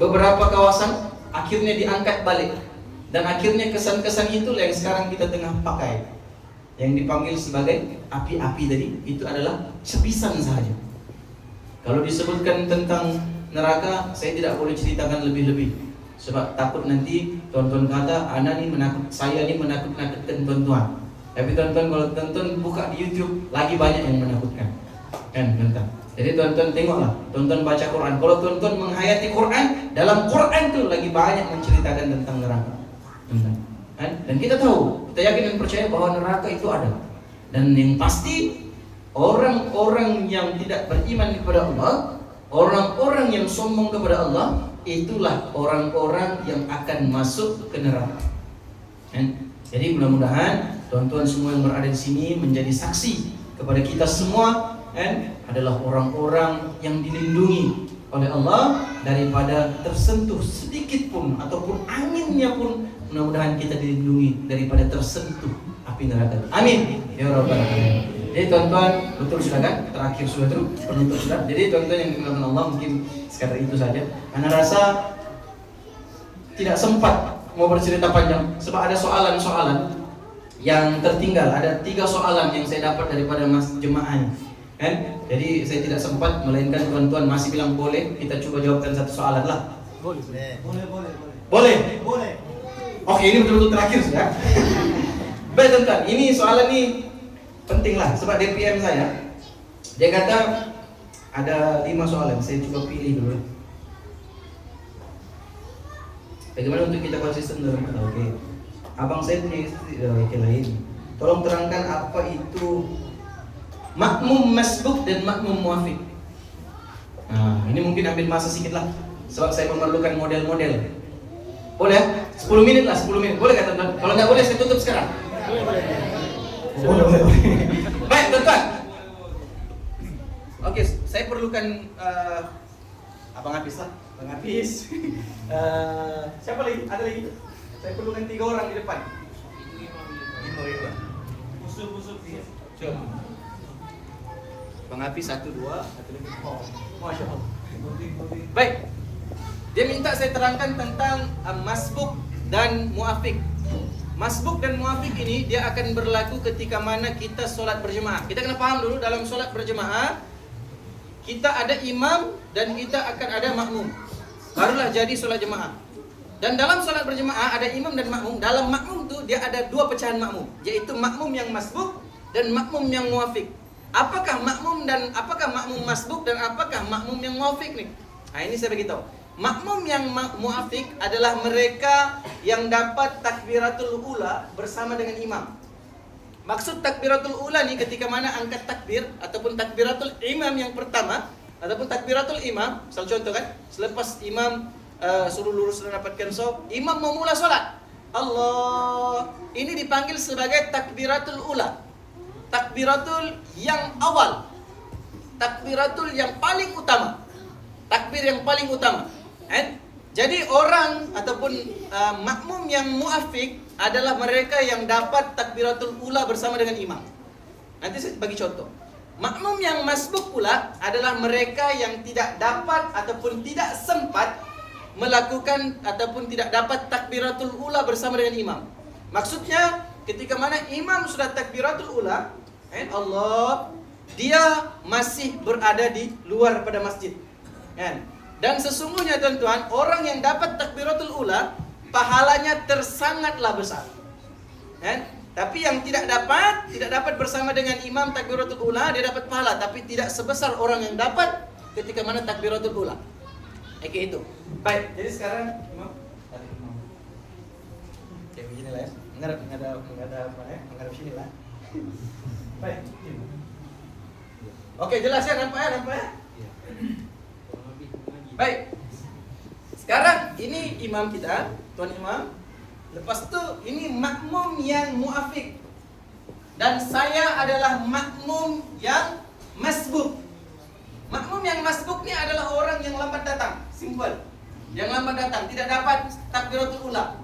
beberapa kawasan, akhirnya diangkat balik. Dan akhirnya kesan-kesan itulah yang sekarang kita tengah pakai. Yang dipanggil sebagai api-api tadi, itu adalah cebisan sahaja. Kalau disebutkan tentang neraka, saya tidak boleh ceritakan lebih-lebih, sebab takut nanti tuan-tuan kata saya ni menakut-nakutkan tuan-tuan. Tapi tuan-tuan, kalau tuan-tuan buka di YouTube, lagi banyak yang menakutkan. Kan, bentar. Jadi tuan-tuan tengoklah, tuan-tuan baca Quran. Kalau tuan-tuan menghayati Quran, dalam Quran tuh lagi banyak menceritakan tentang neraka. Kan? Dan kita tahu, kita yakin dan percaya bahwa neraka itu ada. Dan yang pasti orang-orang yang tidak beriman kepada Allah, orang-orang yang sombong kepada Allah, itulah orang-orang yang akan masuk ke neraka. Kan? Jadi mudah-mudahan tuan-tuan semua yang berada di sini menjadi saksi kepada kita semua, kan, adalah orang-orang yang dilindungi oleh Allah daripada tersentuh sedikit pun ataupun anginnya pun. Mudah-mudahan kita dilindungi daripada tersentuh api neraka. Amin ya rabbal alamin. Jadi tuan-tuan, betul sudah kan? Terakhir sudah tuh penutup sudah. Jadi tuan-tuan yang dimuliakan Allah, mungkin sekadar itu saja. Karena rasa tidak sempat mau bercerita panjang sebab ada soalan-soalan yang tertinggal. Ada 3 soalan yang saya dapat daripada mas jemaahnya. Kan? Jadi saya tidak sempat, melainkan tuan-tuan masih bilang boleh, kita coba jawabkan satu soalan lah. Boleh. Oke, ini betul-betul terakhir sudah. Baik tuan-tuan, ini soalan ini penting lah sebab DPM saya, dia kata ada 5 soalan, saya coba pilih dulu. Bagaimana untuk kita konsisten dalam kata? Oke. Abang saya punya istri lain. Tolong terangkan apa itu makmum masbuk dan makmum muafiq. Nah, ini mungkin ambil masa sedikit lah sebab saya memerlukan model-model. Boleh? 10 menit lah, 10 menit. Boleh kata teman? Kalau nggak boleh saya tutup sekarang. Boleh. Baik, teman-teman. Oke, saya perlukan Abang Hafiz lah. Abang Hafiz. Siapa lagi? Ada lagi? Saya perlukan 3 orang di depan. Lima. Musuh dia. Coba. Bang Hafiz 1, 2, 1 lagi. Oh, Masya Allah. Baik. Dia minta saya terangkan tentang masbuk dan muafiq. Masbuk dan muafiq ini dia akan berlaku ketika mana kita solat berjemaah. Kita kena paham dulu, dalam solat berjemaah kita ada imam dan kita akan ada makmum. Barulah jadi solat jemaah. Dan dalam solat berjemaah ada imam dan makmum. Dalam makmum tu dia ada 2 pecahan makmum, yaitu makmum yang masbuk dan makmum yang muafiq. Apakah makmum masbuk dan apakah makmum yang muafiq nih? Nah, ini saya beritahu. Makmum yang muafiq adalah mereka yang dapat takbiratul ula bersama dengan imam. Maksud takbiratul ula ni ketika mana angkat takbir ataupun takbiratul imam yang pertama ataupun takbiratul imam, misal contoh kan, selepas imam suruh lurus dan dapatkan sof, imam mau mula solat. Allah, ini dipanggil sebagai takbiratul ula. Takbiratul yang awal. Takbiratul yang paling utama. Takbir yang paling utama. Jadi orang ataupun makmum yang muafiq adalah mereka yang dapat takbiratul ula bersama dengan imam. Nanti saya bagi contoh. Makmum yang masbuk pula adalah mereka yang tidak dapat ataupun tidak sempat melakukan ataupun tidak dapat takbiratul ula bersama dengan imam. Maksudnya ketika mana imam sudah takbiratul ula, Allah, dia masih berada di luar pada masjid. Dan sesungguhnya tuan-tuan, orang yang dapat takbiratul ula pahalanya tersangatlah besar. Tapi yang tidak dapat bersama dengan imam takbiratul ula, dia dapat pahala tapi tidak sebesar orang yang dapat ketika mana takbiratul ula. Oke, itu. Baik, jadi sekarang imam. Oke, begini lah ya. Menghadap apa ya? Menghadap sini lah. Baik. Oke, jelas ya, nampak ya? Baik. Sekarang ini imam kita, tuan imam. Lepas itu ini makmum yang muafiq. Dan saya adalah makmum yang masbuk. Makmum yang masbuk ini adalah orang yang lambat datang. Simple. Yang lambat datang, tidak dapat takbiratul ula.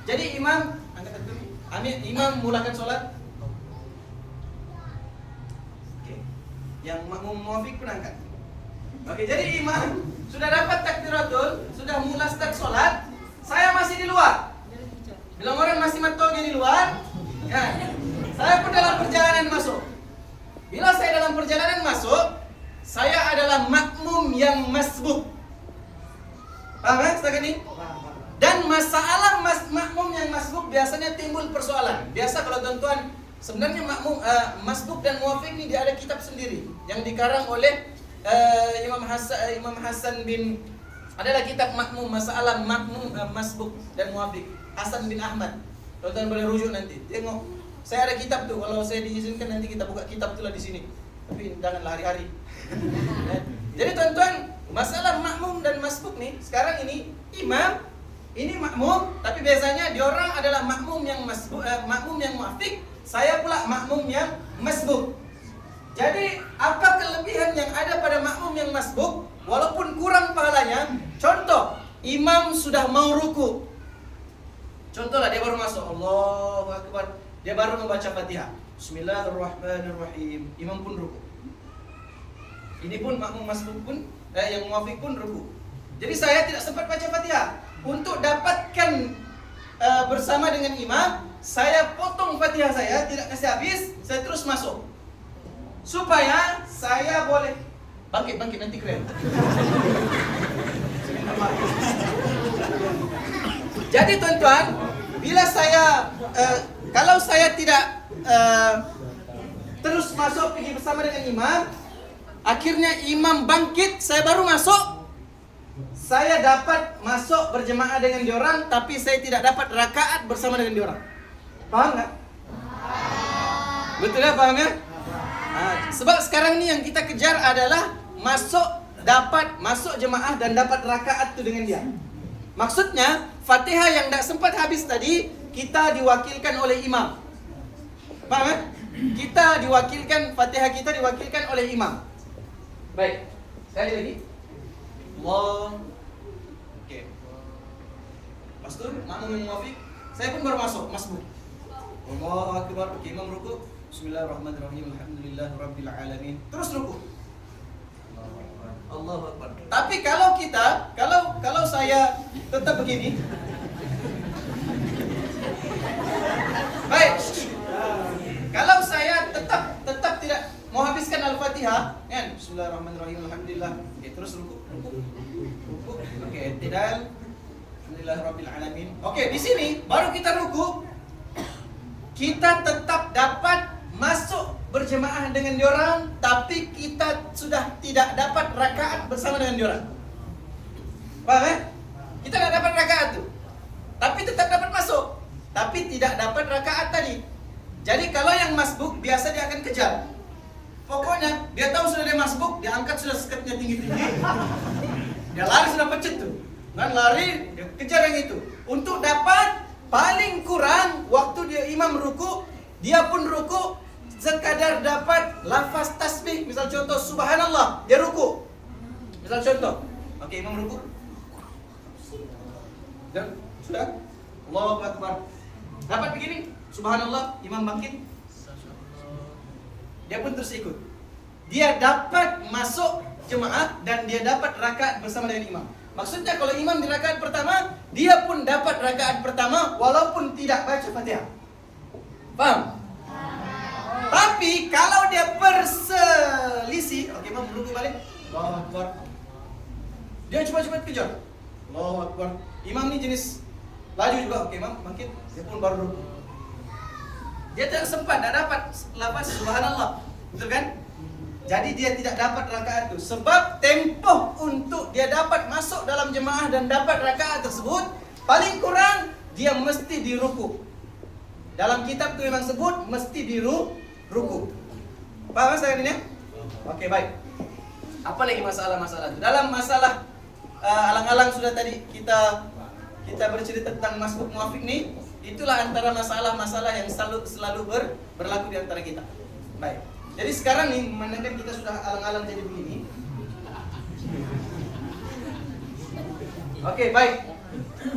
Jadi imam, angkat takbir. Imam mulakan solat. Oke. Yang makmum muafiq pun angkat. Oke, jadi imam sudah dapat takbiratul, sudah mula start solat, saya masih di luar. Bilang orang masih matoge di luar, ya. Saya pun dalam perjalanan masuk. Bila saya dalam perjalanan masuk, saya adalah makmum yang masbuk. Paham ya setakat ini? Dan masalah makmum yang masbuk biasanya timbul persoalan. Biasa kalau tuan-tuan Sebenarnya masbuk dan muwafiq ini dia ada kitab sendiri yang dikarang oleh Imam Hasan bin, adalah kitab makmum, masalah makmum, masbuk dan muwafiq, Hasan bin Ahmad. Tonton boleh rujuk nanti. Tengok, saya ada kitab tuh. Kalau saya diizinkan nanti kita buka kitab itulah di sini. Tapi janganlah hari-hari. Jadi tuan-tuan, masalah makmum dan masbuk nih, sekarang ini imam, ini makmum, tapi biasanya diorang adalah makmum yang masbuk, makmum yang muwafiq. Saya pula makmum yang masbuk. Jadi apa kelebihan yang ada pada makmum yang masbuk? Walaupun kurang pahalanya. Contoh, imam sudah mau ruku. Contohlah dia baru masuk, Allahu Akbar, dia baru membaca Fatihah, Bismillahirrahmanirrahim, imam pun ruku. Ini pun makmum masbuk pun, yang muwafiq pun ruku. Jadi saya tidak sempat baca Fatihah. Untuk dapatkan bersama dengan imam, saya potong Fatihah saya, tidak kasih habis, saya terus masuk. Supaya saya boleh bangkit nanti keren. Jadi tuan-tuan, bila saya kalau saya tidak terus masuk pergi bersama dengan imam, akhirnya imam bangkit, saya baru masuk, saya dapat masuk berjemaah dengan diorang, tapi saya tidak dapat rakaat bersama dengan diorang. Paham nggak? Betul ya, paham ya? Nah, sebab sekarang ini yang kita kejar adalah dapat masuk jemaah dan dapat rakaat itu dengan dia. Maksudnya Fatihah yang tidak sempat habis tadi, kita diwakilkan oleh imam. Paham ya? Kita diwakilkan, Fatihah kita diwakilkan oleh imam. Baik, sekali lagi. Allah. Oke. Lepas itu makmum yang muwafiq, saya pun baru masuk, masbuk. Allahu Akbar, oke, imam ruku. Bismillahirrahmanirrahim, alhamdulillahirabbil alamin. Terus ruku. Allahu Akbar. Tapi kalau kita, kalau saya tetap begini. Baik. Kalau saya tetap tidak mau habiskan Al-Fatihah, kan? Bismillahirrahmanirrahim, alhamdulillah. Oke, terus ruku. Oke, i'tidal. Alhamdulillahirabbil alamin. Oke, di sini baru kita ruku. Kita tetap dapat masuk berjemaah dengan diorang, tapi kita sudah tidak dapat rakaat bersama dengan diorang. Paham ya? Kita tidak dapat rakaat tuh, tapi tetap dapat masuk, tapi tidak dapat rakaat tadi. Jadi kalau yang masbuk biasa dia akan kejar. Pokoknya dia tahu sudah dia masbuk, dia angkat sudah skirtnya tinggi-tinggi. Dia lari sudah pecet tuh. Kan lari, dia kejar yang itu. Untuk dapat paling kurang waktu dia imam ruku, dia pun ruku sekadar dapat lafaz tasbih. Misal contoh subhanallah, dia ruku. Misal contoh. Oke, imam ruku. Dan sudah. Allahu Akbar. Dapat begini, subhanallah, imam bangkit. Dia pun terus ikut. Dia dapat masuk jemaah dan dia dapat rakaat bersama dengan imam. Maksudnya kalau imam di rakaat pertama, dia pun dapat rakaat pertama walaupun tidak baca Fatihah. Paham? Tapi kalau dia berselisih, oke, imam ruku balik. Allahu Akbar. Dia cepat-cepat kejar. Allahu Akbar. Imam ini jenis laju juga, oke, imam bangkit, dia pun baru ruku. Dia tidak sempat, tidak dapat lafaz subhanallah. Betul kan? Jadi dia tidak dapat rakaat itu. Sebab tempoh untuk dia dapat masuk dalam jemaah dan dapat rakaat tersebut, paling kurang dia mesti di ruku. Dalam kitab itu memang sebut mesti di ruku. Paham saya ini? Oke, baik. Apa lagi masalah-masalah itu? Dalam masalah alang-alang sudah tadi kita bercerita tentang masbuk muwafiq nih. Itulah antara masalah-masalah yang selalu berlaku di antara kita. Baik. Jadi sekarang nih, memandangkan kita sudah alang-alang jadi begini. Oke, baik.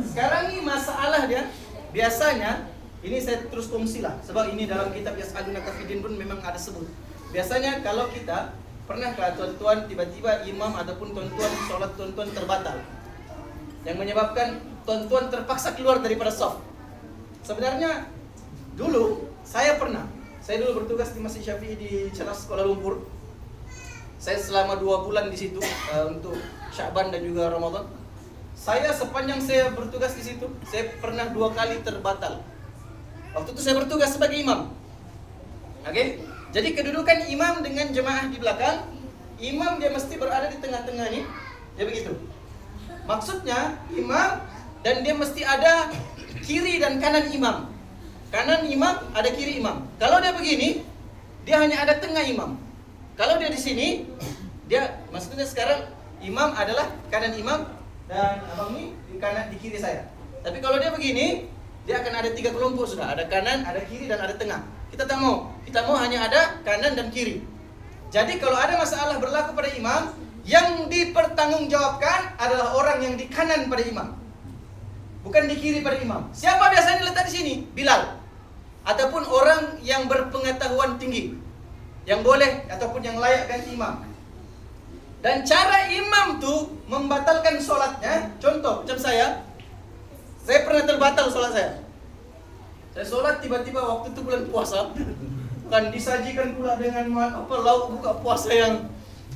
Sekarang nih masalah dia, biasanya ini saya terus kongsi lah, sebab ini dalam kitab Yas'alunaka Fiddin pun memang ada sebut. Biasanya kalau kita pernah ke tuan-tuan tiba-tiba imam ataupun tuan-tuan sholat tuan-tuan terbatal, yang menyebabkan tuan-tuan terpaksa keluar daripada shaf. Sebenarnya dulu saya dulu bertugas di Masjid Syafi'i di Ceras, Kuala Lumpur. Saya selama 2 bulan di situ untuk Sya'ban dan juga Ramadan. Saya sepanjang saya bertugas di situ, saya pernah 2 kali terbatal. Waktu itu saya bertugas sebagai imam. Oke? Jadi kedudukan imam dengan jemaah di belakang, imam dia mesti berada di tengah-tengah nih. Dia begitu. Maksudnya imam dan dia mesti ada kiri dan kanan imam. Kanan imam, ada kiri imam. Kalau dia begini, dia hanya ada tengah imam. Kalau dia di sini, dia maksudnya sekarang imam adalah kanan imam dan abang ini di kanan di kiri saya. Tapi kalau dia begini, dia akan ada 3 kelompok sudah. Ada kanan, ada kiri dan ada tengah. Kita tak mau. Kita mau hanya ada kanan dan kiri. Jadi kalau ada masalah berlaku pada imam, yang dipertanggungjawabkan adalah orang yang di kanan pada imam, bukan di kiri pada imam. Siapa biasanya letak di sini? Bilal. Ataupun orang yang berpengetahuan tinggi, yang boleh ataupun yang layak ganti imam. Dan cara imam tuh membatalkan sholatnya, contoh macam saya pernah terbatal sholat saya. Saya sholat tiba-tiba waktu itu bulan puasa, kan disajikan pula dengan lauk buka puasa yang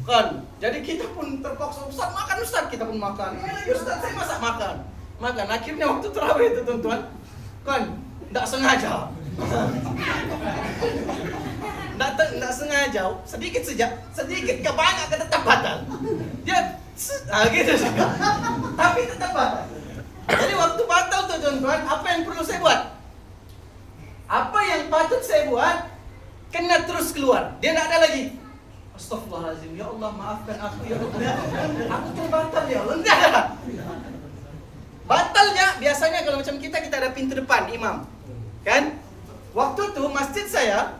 kan. Jadi kita pun terpaksa, Ustaz makan Ustaz, kita pun makan. Ya Ustaz saya masak makan. Akhirnya waktu terawih itu tuan-tuan, kan tidak sengaja. Tidak sengaja, sedikit ke banyak ke tetap batal. Dia gitu juga. Tapi tetap batal. Jadi waktu batal tuh tuan-tuan, apa yang perlu saya buat? Apa yang patut saya buat? Kena terus keluar. Dia tidak ada lagi. Astaghfirullahaladzim, ya Allah maafkan aku ya Allah. Aku terbatal ya Allah. Tidak ada. Batalnya biasanya kalau macam kita ada pintu depan imam, kan? Waktu itu masjid saya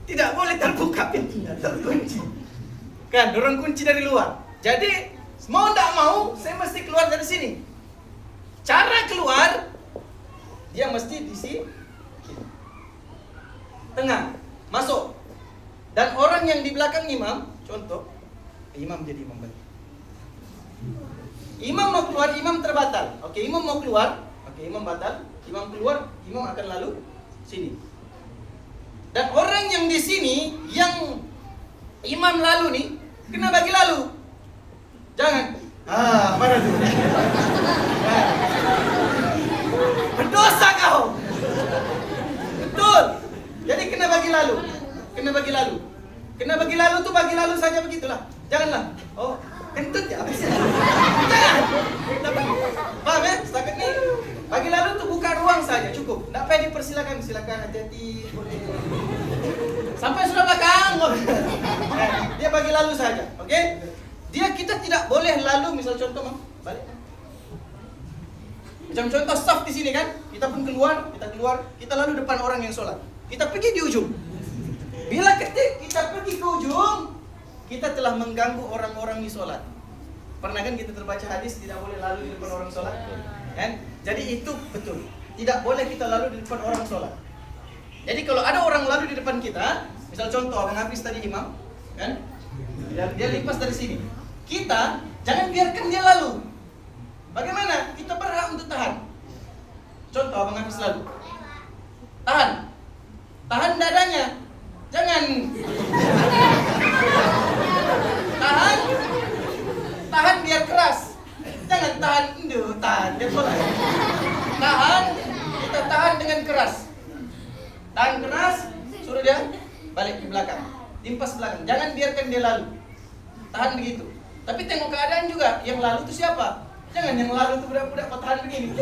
tidak boleh terbuka pintunya, terkunci. Kan, dorong kunci dari luar. Jadi mau tidak mau saya mesti keluar dari sini. Cara keluar dia mesti di sini, tengah, masuk. Dan orang yang di belakang imam, contoh, imam jadi imam balik. Imam mau keluar, imam terbatal. Oke, imam mau keluar, oke, imam batal. Imam keluar, imam akan lalu sini. Dan orang yang di sini, yang imam lalu nih, kena bagi lalu. Jangan. Mana tuh? Berdosa kau. Betul. Jadi kena bagi lalu. Kena bagi lalu tuh bagi lalu saja begitulah. Janganlah. Oh, kentut ya habis. Jangan. Paham ya? Setakat nih. Bagi lalu tuh buka ruang saja cukup. Enggak payah dipersilakan, silakan hati-hati. Sampai sudah belakang. Dia bagi lalu saja, oke? Kita tidak boleh lalu, misal contoh, balik. Macam contoh staff di sini kan, kita pun keluar, kita lalu depan orang yang sholat. Kita pergi di ujung. Bila kita pergi ke ujung, kita telah mengganggu orang-orang di sholat. Pernah kan kita terbaca hadis tidak boleh lalu di depan orang sholat, kan? Jadi itu betul. Tidak boleh kita lalu di depan orang sholat. Jadi kalau ada orang lalu di depan kita, misal contoh Abang Hafiz tadi imam, kan? Dia lipas dari sini. Kita jangan biarkan dia lalu. Bagaimana? Kita berhak untuk tahan. Contoh Abang Hafiz lalu. Tahan dadanya. Jangan. Tahan biar keras. Jangan tahan dia boleh. Kita tahan dengan keras. Tahan keras, suruh dia balik ke belakang. Limpas belakang. Jangan biarkan dia lalu. Tahan begitu. Tapi tengok keadaan juga. Yang lalu itu siapa? Jangan yang lalu itu budak-budak kau tahan begini.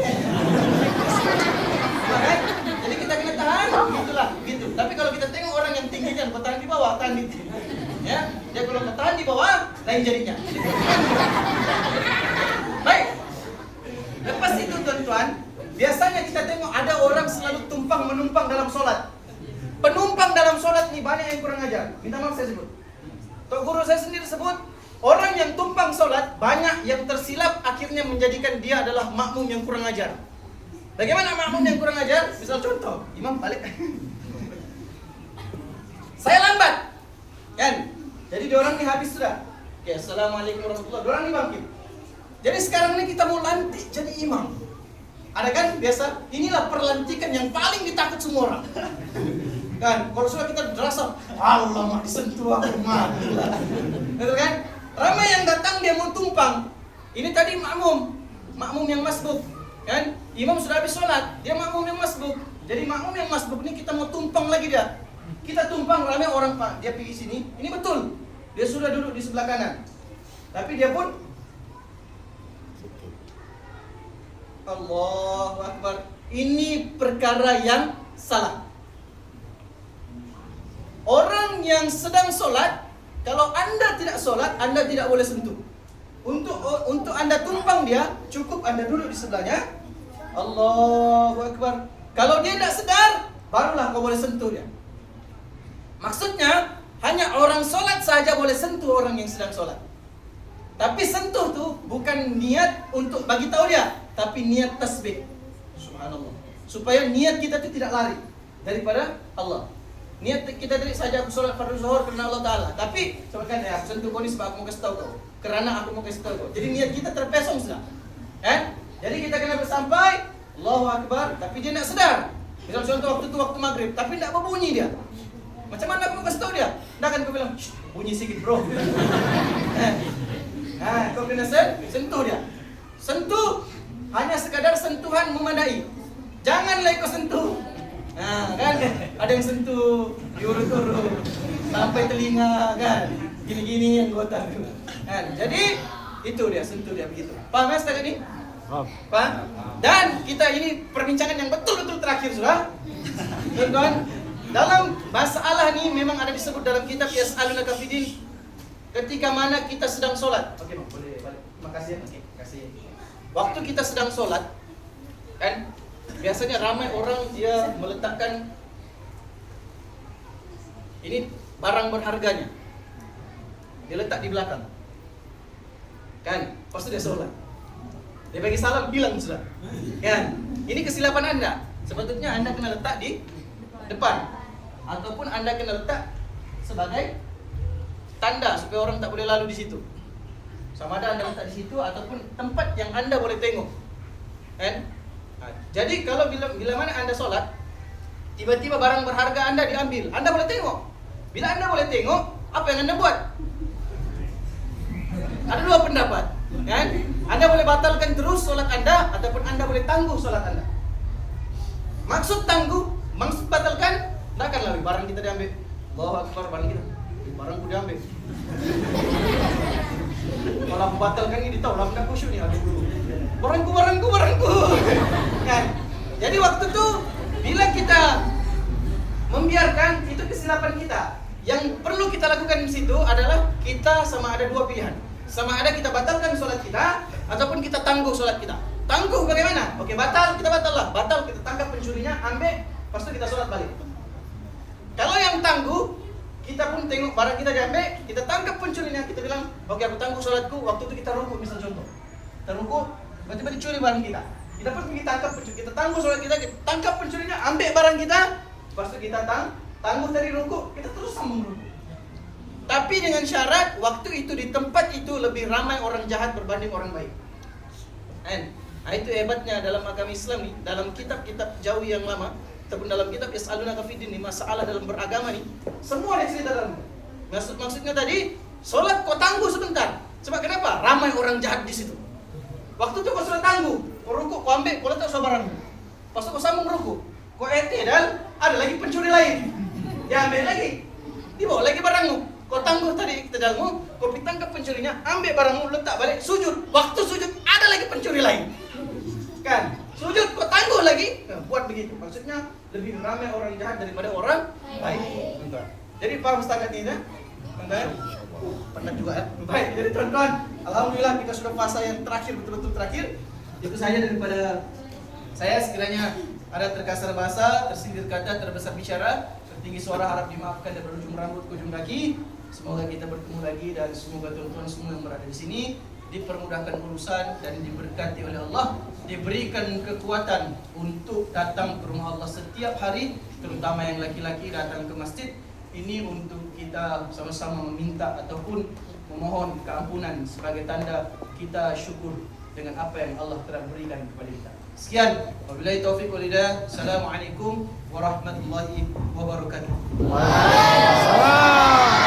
Kan? Jadi kita kena tahan, gitulah, gitu. Tapi kalau kita tengok orang yang tinggi kan, kau tahan di bawah, tahan di sini. Ya, dia kalau kau tahan di bawah, lain jadinya. Baik. Lepas itu tuan-tuan, biasanya kita tengok ada orang selalu tumpang menumpang dalam sholat. Penumpang dalam sholat ini banyak yang kurang ajar. Minta maaf saya sebut. Tok guru saya sendiri sebut, orang yang tumpang sholat banyak yang tersilap akhirnya menjadikan dia adalah makmum yang kurang ajar. Bagaimana makmum yang kurang ajar? Misal contoh, imam balik. Saya lambat, kan? Jadi diorang ini habis sudah. Oke, assalamualaikum warahmatullahi wabarakatuh. Diorang ini bangkit. Jadi sekarang ini kita mau lantik jadi imam. Ada kan biasa? Inilah perlantikan yang paling ditakut semua orang. Kan? Kalau sudah kita derasa, Allah mak disentuh aku mati lah. Betul kan? Ramai yang datang dia mau tumpang. Ini tadi makmum yang masbuk, kan? Imam sudah habis sholat, dia makmum yang masbuk. Jadi makmum yang masbuk ini kita mau tumpang lagi dia. kita tumpang ramai orang Pak, dia pergi sini, ini betul. Dia sudah duduk di sebelah kanan. Tapi dia pun Allahu Akbar. Ini perkara yang salah. Orang yang sedang solat, kalau anda tidak solat, anda tidak boleh sentuh. Untuk anda tumpang dia, cukup anda duduk di sebelahnya. Allahu Akbar. Kalau dia tidak sedar, barulah kau boleh sentuh dia. Maksudnya, hanya orang solat saja boleh sentuh orang yang sedang solat. Tapi sentuh tu bukan niat untuk bagi tahu dia, tapi niat tasbih. Subhanallah. Supaya niat kita itu tidak lari daripada Allah. Niat kita tadi saja aku solat fardu zuhur karena Allah Ta'ala. Tapi coba kan ya, sentuh kau ni sebab aku mau kasih tahu kau. Kerana aku mau kasih tahu kau. Jadi niat kita terpesong sudah. Jadi kita kena bersampai Allahu Akbar, tapi dia nak sedar. Misal contoh waktu itu waktu maghrib, tapi tidak berbunyi dia. Macam mana aku mau kasih tahu dia? Tidak kan kau bilang, bunyi sikit bro. Kau kena sentuh dia. Sentuh hanya sekadar sentuhan memadai. Janganlah kau sentuh. Kan ada yang sentuh diurut-urut sampai telinga kan. Gini-gini anggota kan. Jadi itu dia sentuh dia begitu. Paham ya tadi? Paham? Dan kita ini perbincangan yang betul-betul terakhir sudah. Tuan-tuan, dalam masalah ini memang ada disebut dalam kitab Yas'alunaka fid-din ketika mana kita sedang solat. Oke, boleh balik. Makasih ya. Oke, kasih. Waktu kita sedang solat, kan biasanya ramai orang dia meletakkan ini barang berharganya. Dia letak di belakang. Kan? Pas dia solat. Dia bagi salam bilang sudah. Kan? Ini kesilapan Anda. Sebetulnya Anda kena letak di depan ataupun Anda kena letak sebagai tanda supaya orang tak boleh lalu di situ. Sama ada Anda letak di situ ataupun tempat yang Anda boleh tengok. Kan? Jadi kalau bila mana Anda solat, tiba-tiba barang berharga Anda diambil, Anda boleh tengok. Bila Anda boleh tengok, apa yang Anda buat? Ada dua pendapat, kan? Anda boleh batalkan terus solat Anda ataupun Anda boleh tangguh solat Anda. Maksud tangguh, maksud batalkan, takkanlah barang kita diambil. Allahu Akbar, barang kita. Barangku diambil. Kalau aku batalkan ini tahu lah enggak khusyuk nih. Aduh. Barangku. Kan? Jadi waktu itu bila kita membiarkan itu kesilapan kita. Yang perlu kita lakukan di situ adalah kita sama ada dua pilihan. Sama ada kita batalkan sholat kita ataupun kita tangguh sholat kita. Tangguh bagaimana? Oke, batal, kita batal lah. Batal, kita tangkap pencurinya, ambil, lepas itu kita sholat balik. Kalau yang tangguh, kita pun tengok barang kita diambil, kita tangkap pencurinya, kita bilang, oke aku tangguh sholatku, waktu itu kita rukuk misal contoh. Kita rukuk, tiba-tiba dicuri barang kita. Kita pun pergi tangkap pencuri, kita tangguh sholat kita tangkap pencurinya, ambil barang kita, lepas itu kita tangguh dari rukuk, kita terus sambung rukuk. Tapi dengan syarat, waktu itu di tempat itu lebih ramai orang jahat berbanding orang baik. Nah itu hebatnya dalam agama Islam nih, dalam kitab-kitab jauh yang lama, ataupun dalam kitab Yas'alunaka fid-din nih, masalah dalam beragama nih, semua ada cerita dalam. Maksudnya tadi, solat kau tangguh sebentar. Sebab kenapa? Ramai orang jahat di situ. Waktu itu kau sudah tangguh, kau rukuk, kau ambil, kau letak barangmu. Pas kau sambung rukuk, kau dan ada lagi pencuri lain. Dia ambil lagi, dibawa lagi barangmu. Kau tangguh tadi dalammu, kau tangkap pencurinya, ambil barangmu, letak balik, sujud. Waktu sujud ada lagi pencuri lain. Kan? Sujud kau tangguh lagi, buat begitu. Maksudnya lebih ramai orang jahat daripada orang baik. Jadi paham setakat ini, teman-teman? Pernah juga ya? Baik, jadi teman-teman, alhamdulillah kita sudah fase yang terakhir, betul-betul terakhir. Itu saja daripada saya. Sekiranya ada terkasar bahasa, tersindir kata, terbesar bicara, tertinggi suara, harap dimaafkan dari ujung rambut ke ujung kaki. Semoga kita bertemu lagi dan semoga teman-teman semua yang berada di sini dipermudahkan urusan dan diberkati oleh Allah, diberikan kekuatan untuk datang ke rumah Allah setiap hari, terutama yang laki-laki datang ke masjid ini untuk kita sama-sama meminta ataupun memohon keampunan sebagai tanda kita syukur dengan apa yang Allah telah berikan kepada kita. Sekian, wabillahi taufiq wal hidayah. Assalamualaikum warahmatullahi wabarakatuh. Waalaikumsalam.